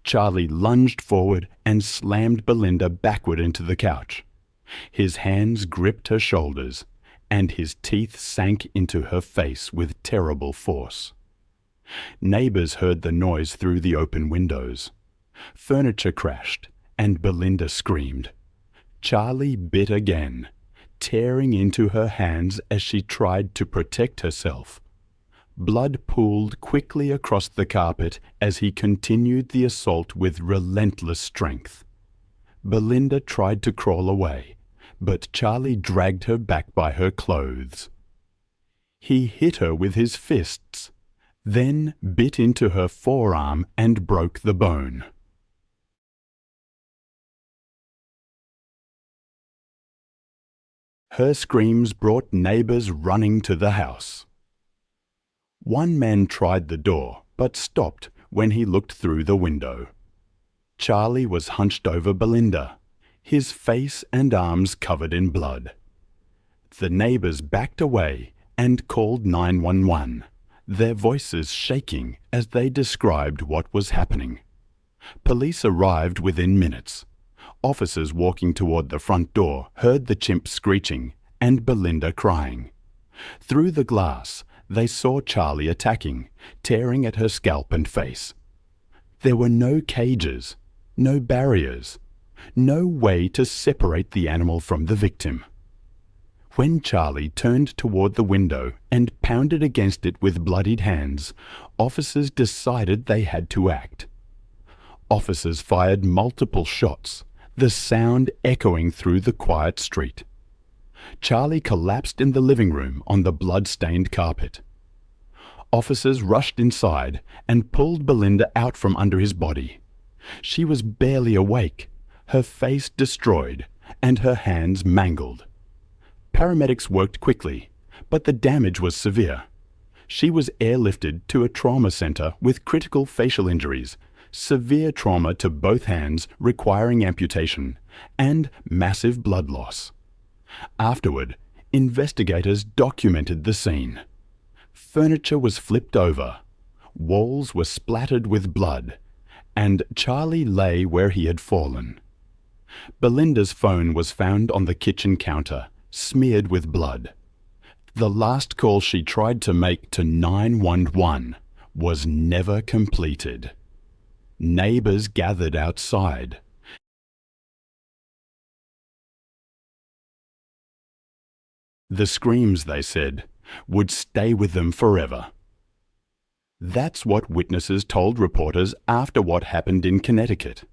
Charlie lunged forward and slammed Belinda backward into the couch. His hands gripped her shoulders, and his teeth sank into her face with terrible force. Neighbors heard the noise through the open windows. Furniture crashed, and Belinda screamed. Charlie bit again, tearing into her hands as she tried to protect herself. Blood pooled quickly across the carpet as he continued the assault with relentless strength. Belinda tried to crawl away, but Charlie dragged her back by her clothes. He hit her with his fists, then bit into her forearm and broke the bone. Her screams brought neighbors running to the house. One man tried the door, but stopped when he looked through the window. Charlie was hunched over Belinda, his face and arms covered in blood. The neighbors backed away and called 911, their voices shaking as they described what was happening. Police arrived within minutes. Officers walking toward the front door heard the chimp screeching and Belinda crying. Through the glass, they saw Charlie attacking, tearing at her scalp and face. There were no cages, no barriers, no way to separate the animal from the victim. When Charlie turned toward the window and pounded against it with bloodied hands, officers decided they had to act. Officers fired multiple shots, the sound echoing through the quiet street. Charlie collapsed in the living room on the blood-stained carpet. Officers rushed inside and pulled Belinda out from under his body. She was barely awake, her face destroyed, and her hands mangled. Paramedics worked quickly, but the damage was severe. She was airlifted to a trauma center with critical facial injuries, severe trauma to both hands requiring amputation, and massive blood loss. Afterward, investigators documented the scene. Furniture was flipped over, walls were splattered with blood, and Charlie lay where he had fallen. Belinda's phone was found on the kitchen counter, smeared with blood. The last call she tried to make to 911 was never completed. Neighbors gathered outside. The screams, they said, would stay with them forever. That's what witnesses told reporters after what happened in Connecticut.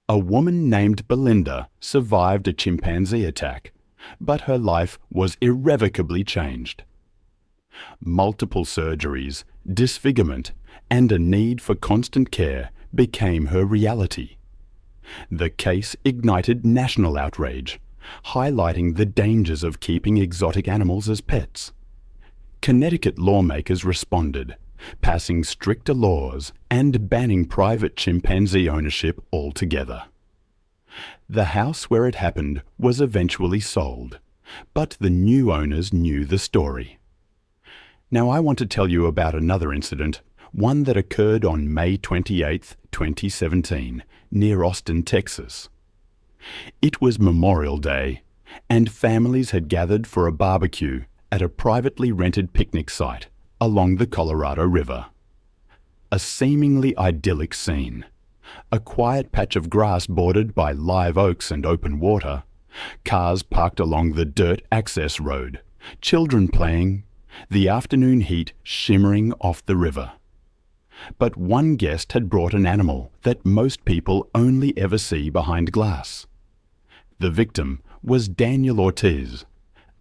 A woman named Belinda survived a chimpanzee attack, but her life was irrevocably changed. Multiple surgeries, disfigurement, and a need for constant care became her reality. The case ignited national outrage, highlighting the dangers of keeping exotic animals as pets. Connecticut lawmakers responded, passing stricter laws and banning private chimpanzee ownership altogether. The house where it happened was eventually sold, but the new owners knew the story. Now I want to tell you about another incident, one that occurred on May 28, 2017, near Austin, Texas. It was Memorial Day, and families had gathered for a barbecue at a privately rented picnic site along the Colorado River. A seemingly idyllic scene. A quiet patch of grass bordered by live oaks and open water, cars parked along the dirt access road, children playing, the afternoon heat shimmering off the river. But one guest had brought an animal that most people only ever see behind glass. The victim was Daniel Ortiz,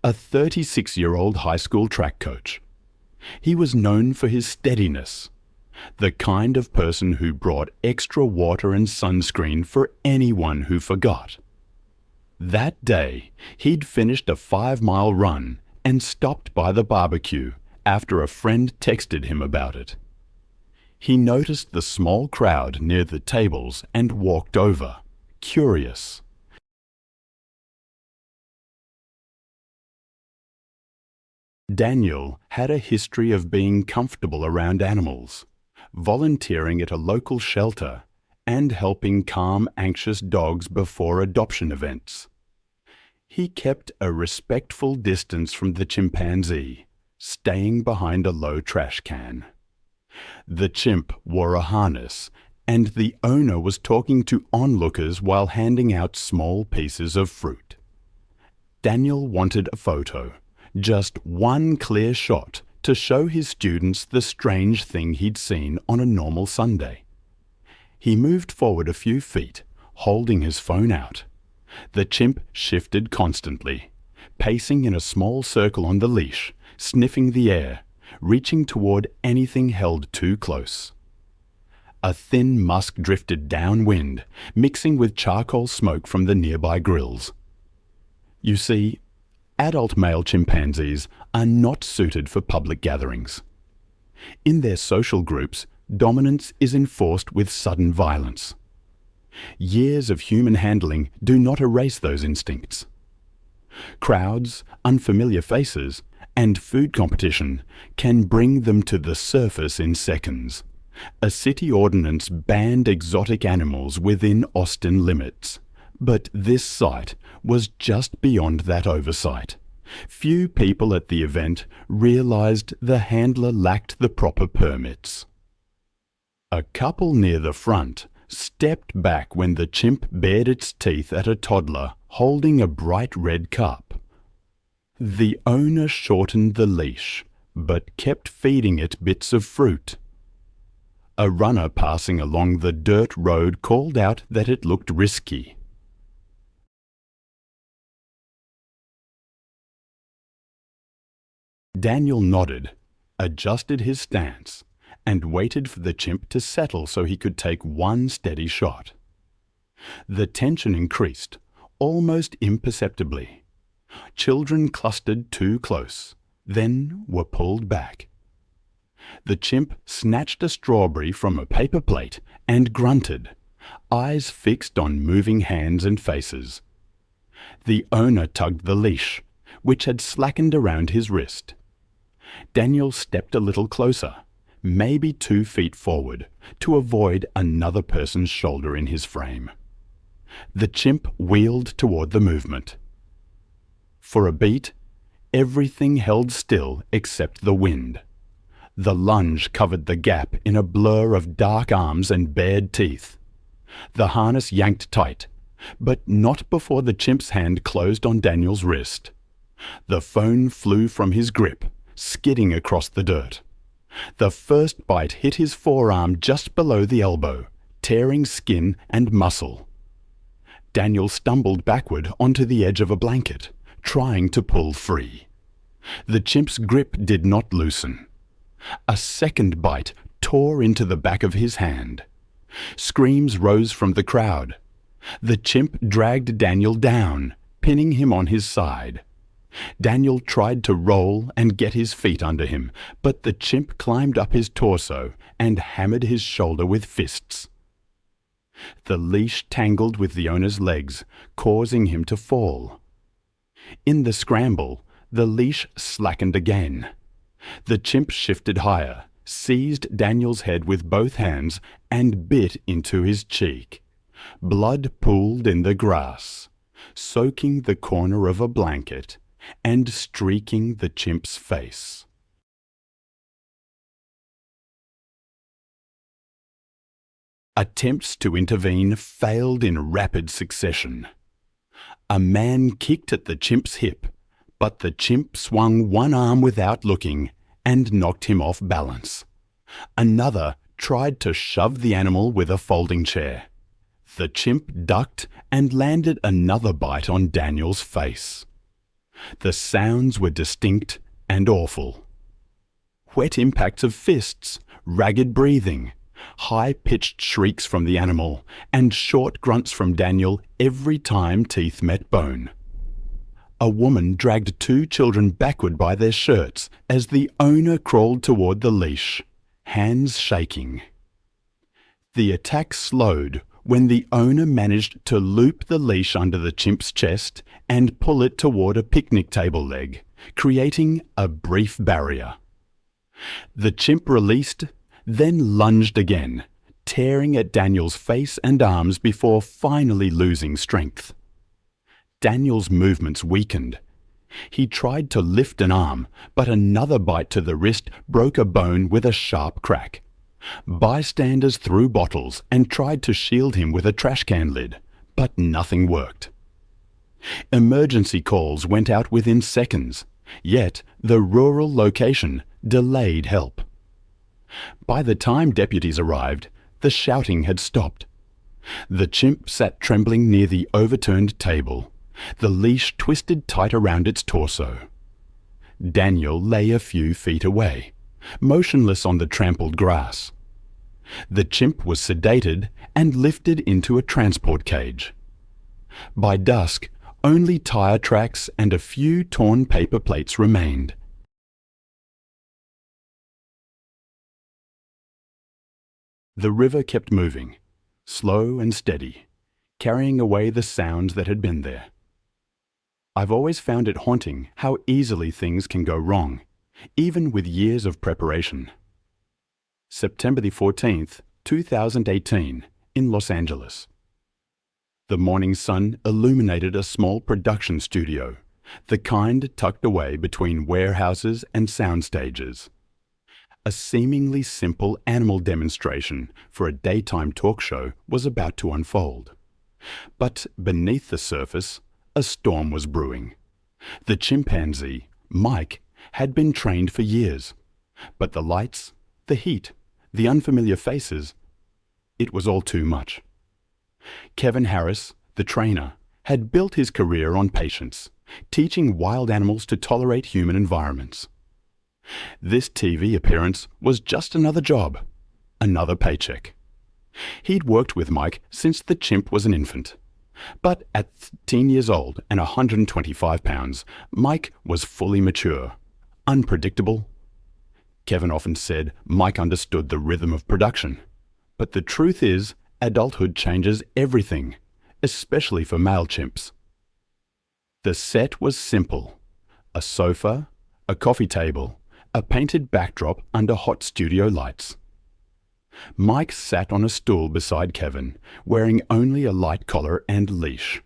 a 36-year-old high school track coach. He was known for his steadiness, the kind of person who brought extra water and sunscreen for anyone who forgot. That day, he'd finished a 5-mile run and stopped by the barbecue after a friend texted him about it. He noticed the small crowd near the tables and walked over, curious. Daniel had a history of being comfortable around animals, volunteering at a local shelter, and helping calm anxious dogs before adoption events. He kept a respectful distance from the chimpanzee, staying behind a low trash can. The chimp wore a harness, and the owner was talking to onlookers while handing out small pieces of fruit. Daniel wanted a photo, just one clear shot to show his students the strange thing he'd seen on a normal Sunday. He moved forward a few feet, holding his phone out. The chimp shifted constantly, pacing in a small circle on the leash, sniffing the air, reaching toward anything held too close. A thin musk drifted downwind, mixing with charcoal smoke from the nearby grills. You see, adult male chimpanzees are not suited for public gatherings. In their social groups, dominance is enforced with sudden violence. Years of human handling do not erase those instincts. Crowds, unfamiliar faces, and food competition can bring them to the surface in seconds. A city ordinance banned exotic animals within Austin limits, but this site was just beyond that oversight. Few people at the event realized the handler lacked the proper permits. A couple near the front stepped back when the chimp bared its teeth at a toddler holding a bright red cup. The owner shortened the leash, but kept feeding it bits of fruit. A runner passing along the dirt road called out that it looked risky. Daniel nodded, adjusted his stance, and waited for the chimp to settle so he could take one steady shot. The tension increased, almost imperceptibly. Children clustered too close, then were pulled back. The chimp snatched a strawberry from a paper plate and grunted, eyes fixed on moving hands and faces. The owner tugged the leash, which had slackened around his wrist. Daniel stepped a little closer, maybe 2 feet forward, to avoid another person's shoulder in his frame. The chimp wheeled toward the movement. For a beat, everything held still except the wind. The lunge covered the gap in a blur of dark arms and bared teeth. The harness yanked tight, but not before the chimp's hand closed on Daniel's wrist. The phone flew from his grip, skidding across the dirt. The first bite hit his forearm just below the elbow, tearing skin and muscle. Daniel stumbled backward onto the edge of a blanket, trying to pull free. The chimp's grip did not loosen. A second bite tore into the back of his hand. Screams rose from the crowd. The chimp dragged Daniel down, pinning him on his side. Daniel tried to roll and get his feet under him, but the chimp climbed up his torso and hammered his shoulder with fists. The leash tangled with the owner's legs, causing him to fall. In the scramble, the leash slackened again. The chimp shifted higher, seized Daniel's head with both hands, and bit into his cheek. Blood pooled in the grass, soaking the corner of a blanket and streaking the chimp's face. Attempts to intervene failed in rapid succession. A man kicked at the chimp's hip, but the chimp swung one arm without looking and knocked him off balance. Another tried to shove the animal with a folding chair. The chimp ducked and landed another bite on Daniel's face. The sounds were distinct and awful. Wet impacts of fists, ragged breathing, high-pitched shrieks from the animal, and short grunts from Daniel every time teeth met bone. A woman dragged two children backward by their shirts as the owner crawled toward the leash, hands shaking. The attack slowed when the owner managed to loop the leash under the chimp's chest and pull it toward a picnic table leg, creating a brief barrier. The chimp released, then lunged again, tearing at Daniel's face and arms before finally losing strength. Daniel's movements weakened. He tried to lift an arm, but another bite to the wrist broke a bone with a sharp crack. Bystanders threw bottles and tried to shield him with a trash can lid, but nothing worked. Emergency calls went out within seconds, yet the rural location delayed help. By the time deputies arrived, the shouting had stopped. The chimp sat trembling near the overturned table, the leash twisted tight around its torso. Daniel lay a few feet away, motionless on the trampled grass. The chimp was sedated and lifted into a transport cage. By dusk, only tire tracks and a few torn paper plates remained. The river kept moving, slow and steady, carrying away the sounds that had been there. I've always found it haunting how easily things can go wrong, even with years of preparation. September the 14th, 2018, in Los Angeles. The morning sun illuminated a small production studio, the kind tucked away between warehouses and sound stages. A seemingly simple animal demonstration for a daytime talk show was about to unfold. But beneath the surface, a storm was brewing. The chimpanzee, Mike, had been trained for years, but the lights, the heat, the unfamiliar faces, it was all too much. Kevin Harris, the trainer, had built his career on patience, teaching wild animals to tolerate human environments. This TV appearance was just another job, another paycheck. He'd worked with Mike since the chimp was an infant. But at 13 years old and 125 pounds, Mike was fully mature, unpredictable. Kevin often said Mike understood the rhythm of production. But the truth is, adulthood changes everything, especially for male chimps. The set was simple: a sofa, a coffee table, a painted backdrop under hot studio lights. Mike sat on a stool beside Kevin, wearing only a light collar and leash.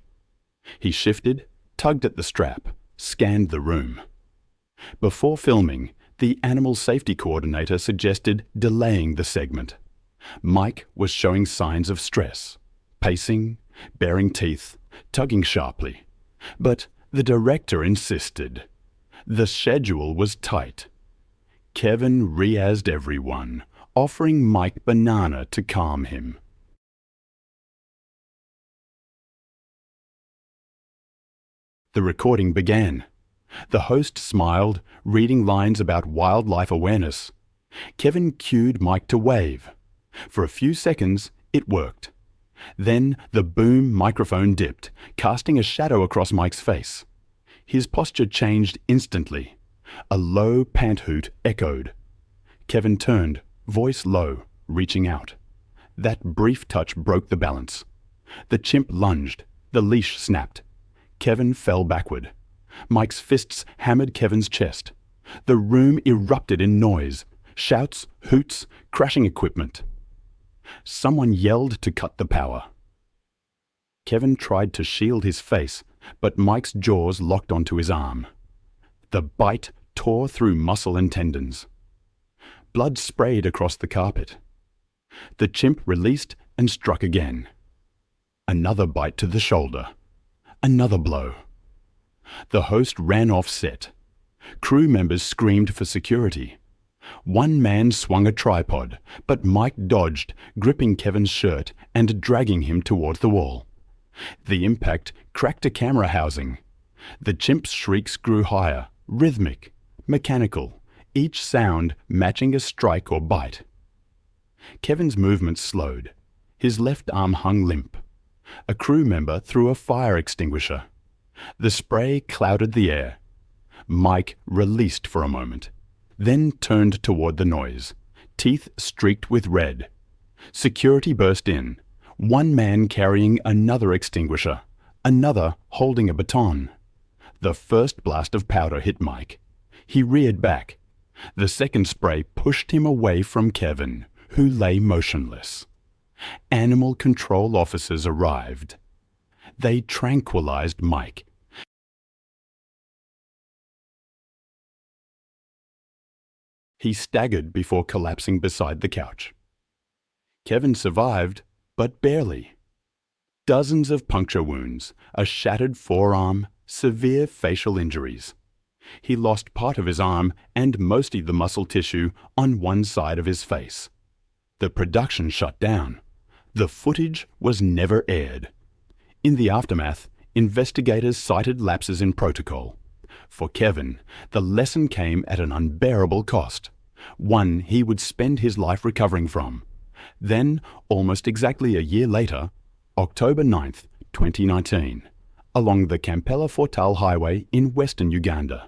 He shifted, tugged at the strap, scanned the room. Before filming, the animal safety coordinator suggested delaying the segment. Mike was showing signs of stress, pacing, baring teeth, tugging sharply. But the director insisted. The schedule was tight. Kevin re-azzed everyone, offering Mike banana to calm him. The recording began. The host smiled, reading lines about wildlife awareness. Kevin cued Mike to wave. For a few seconds, it worked. Then the boom microphone dipped, casting a shadow across Mike's face. His posture changed instantly. A low pant hoot echoed. Kevin turned, voice low, reaching out. That brief touch broke the balance. The chimp lunged. The leash snapped. Kevin fell backward. Mike's fists hammered Kevin's chest. The room erupted in noise. Shouts, hoots, crashing equipment. Someone yelled to cut the power. Kevin tried to shield his face, but Mike's jaws locked onto his arm. The bite tore through muscle and tendons. Blood sprayed across the carpet. The chimp released and struck again. Another bite to the shoulder. Another blow. The host ran off set. Crew members screamed for security. One man swung a tripod, but Mike dodged, gripping Kevin's shirt and dragging him toward the wall. The impact cracked a camera housing. The chimp's shrieks grew higher, rhythmic, mechanical, each sound matching a strike or bite. Kevin's movements slowed. His left arm hung limp. A crew member threw a fire extinguisher. The spray clouded the air. Mike released for a moment, then turned toward the noise, teeth streaked with red. Security burst in, one man carrying another extinguisher, another holding a baton. The first blast of powder hit Mike. He reared back. The second spray pushed him away from Kevin, who lay motionless. Animal control officers arrived. They tranquilized Mike. He staggered before collapsing beside the couch. Kevin survived, but barely. Dozens of puncture wounds, a shattered forearm, severe facial injuries. He lost part of his arm and most of the muscle tissue on one side of his face. The production shut down. The footage was never aired. In the aftermath, investigators cited lapses in protocol. For Kevin, the lesson came at an unbearable cost, one he would spend his life recovering from. Then, almost exactly a year later, October 9th, 2019, along the Kampala-Fortal Highway in western Uganda.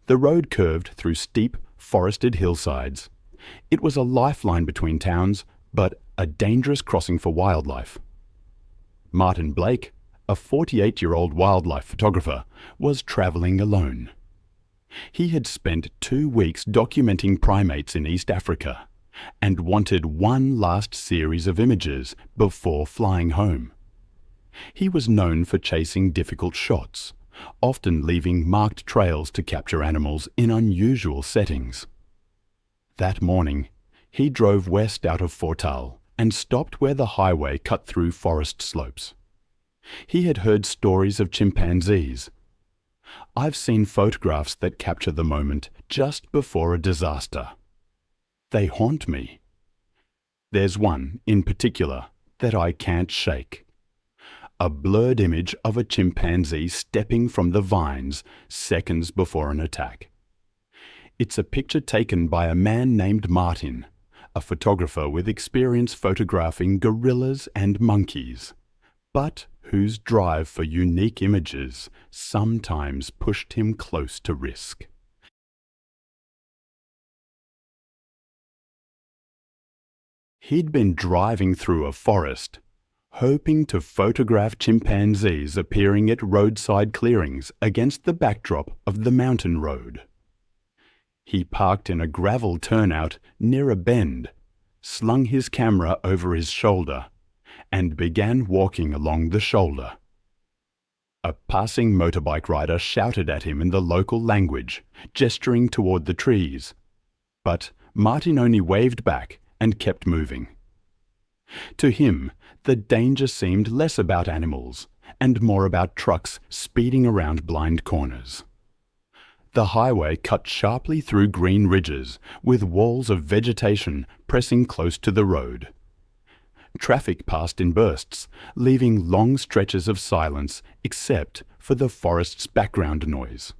The road curved through steep, forested hillsides. It was a lifeline between towns, but a dangerous crossing for wildlife. Martin Blake, a 48-year-old wildlife photographer, was travelling alone. He had spent 2 weeks documenting primates in East Africa and wanted one last series of images before flying home. He was known for chasing difficult shots, often leaving marked trails to capture animals in unusual settings. That morning, he drove west out of Fortal and stopped where the highway cut through forest slopes. He had heard stories of chimpanzees. "I've seen photographs that capture the moment just before a disaster. They haunt me. There's one, in particular, that I can't shake. A blurred image of a chimpanzee stepping from the vines seconds before an attack. It's a picture taken by a man named Martin, a photographer with experience photographing gorillas and monkeys, but whose drive for unique images sometimes pushed him close to risk." He'd been driving through a forest, hoping to photograph chimpanzees appearing at roadside clearings against the backdrop of the mountain road. He parked in a gravel turnout near a bend, slung his camera over his shoulder, and began walking along the shoulder. A passing motorbike rider shouted at him in the local language, gesturing toward the trees. But Martin only waved back and kept moving. To him, the danger seemed less about animals and more about trucks speeding around blind corners. The highway cut sharply through green ridges, with walls of vegetation pressing close to the road. Traffic passed in bursts, leaving long stretches of silence except for the forest's background noise.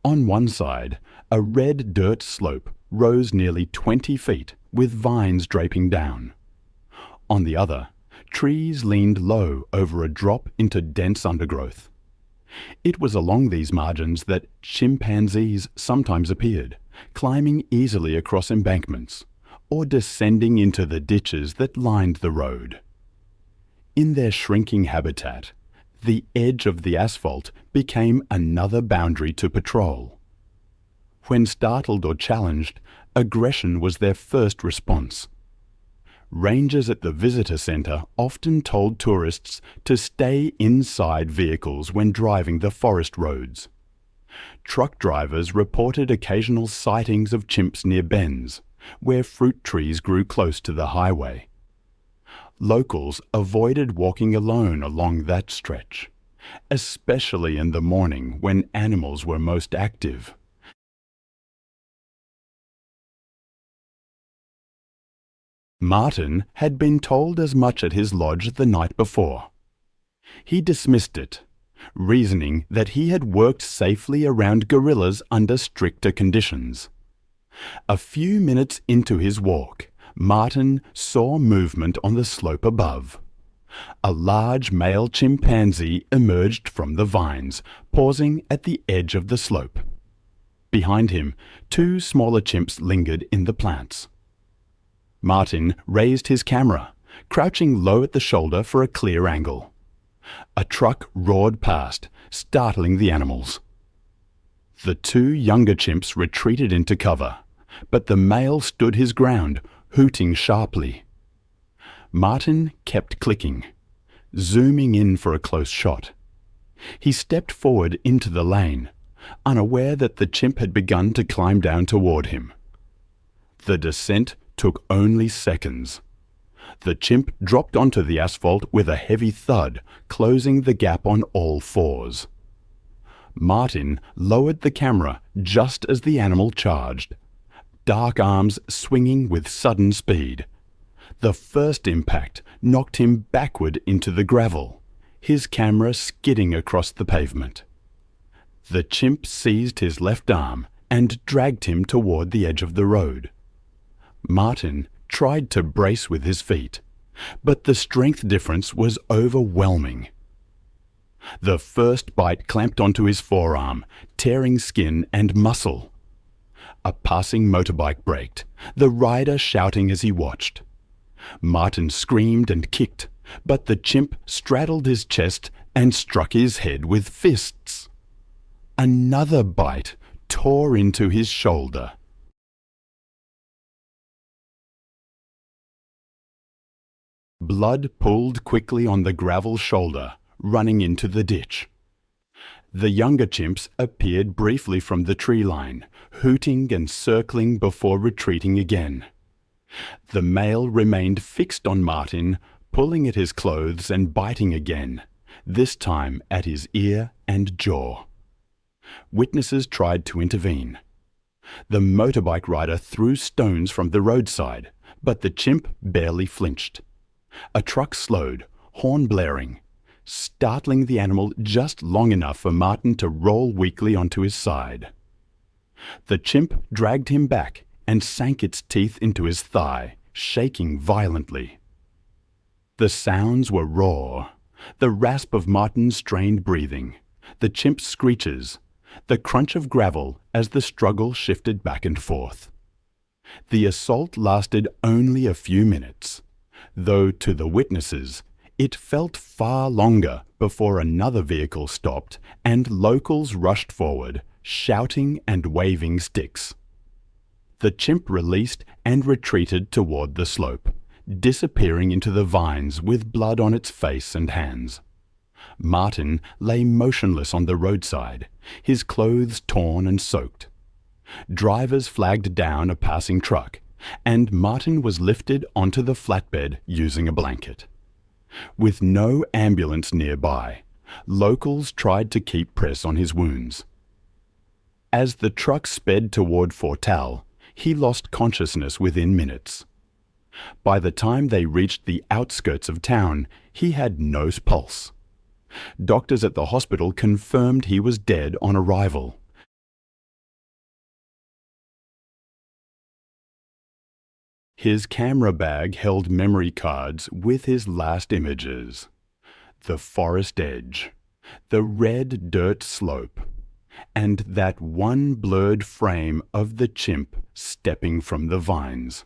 On one side, a red dirt slope rose nearly 20 feet, with vines draping down. On the other, trees leaned low over a drop into dense undergrowth. It was along these margins that chimpanzees sometimes appeared, climbing easily across embankments, or descending into the ditches that lined the road. In their shrinking habitat, the edge of the asphalt became another boundary to patrol. When startled or challenged, aggression was their first response. Rangers at the visitor centre often told tourists to stay inside vehicles when driving the forest roads. Truck drivers reported occasional sightings of chimps near bends, where fruit trees grew close to the highway. Locals avoided walking alone along that stretch, especially in the morning when animals were most active. Martin had been told as much at his lodge the night before. He dismissed it, reasoning that he had worked safely around gorillas under stricter conditions. A few minutes into his walk, Martin saw movement on the slope above. A large male chimpanzee emerged from the vines, pausing at the edge of the slope. Behind him, two smaller chimps lingered in the plants. Martin raised his camera, crouching low at the shoulder for a clear angle. A truck roared past, startling the animals. The two younger chimps retreated into cover, but the male stood his ground, hooting sharply. Martin kept clicking, zooming in for a close shot. He stepped forward into the lane, unaware that the chimp had begun to climb down toward him. The descent took only seconds. The chimp dropped onto the asphalt with a heavy thud, closing the gap on all fours. Martin lowered the camera just as the animal charged, dark arms swinging with sudden speed. The first impact knocked him backward into the gravel, his camera skidding across the pavement. The chimp seized his left arm and dragged him toward the edge of the road. Martin tried to brace with his feet, but the strength difference was overwhelming. The first bite clamped onto his forearm, tearing skin and muscle. A passing motorbike braked, the rider shouting as he watched. Martin screamed and kicked, but the chimp straddled his chest and struck his head with fists. Another bite tore into his shoulder. Blood pooled quickly on the gravel shoulder, running into the ditch. The younger chimps appeared briefly from the tree line, hooting and circling before retreating again. The male remained fixed on Martin, pulling at his clothes and biting again, this time at his ear and jaw. Witnesses tried to intervene. The motorbike rider threw stones from the roadside, but the chimp barely flinched. A truck slowed, horn blaring, startling the animal just long enough for Martin to roll weakly onto his side. The chimp dragged him back and sank its teeth into his thigh, shaking violently. The sounds were raw, the rasp of Martin's strained breathing, the chimp's screeches, the crunch of gravel as the struggle shifted back and forth. The assault lasted only a few minutes, though to the witnesses it felt far longer before another vehicle stopped and locals rushed forward, shouting and waving sticks. The chimp released and retreated toward the slope, disappearing into the vines with blood on its face and hands. Martin lay motionless on the roadside, his clothes torn and soaked. Drivers flagged down a passing truck, and Martin was lifted onto the flatbed using a blanket. With no ambulance nearby, locals tried to keep press on his wounds. As the truck sped toward Fortal, he lost consciousness within minutes. By the time they reached the outskirts of town, he had no pulse. Doctors at the hospital confirmed he was dead on arrival. His camera bag held memory cards with his last images. The forest edge, the red dirt slope, and that one blurred frame of the chimp stepping from the vines.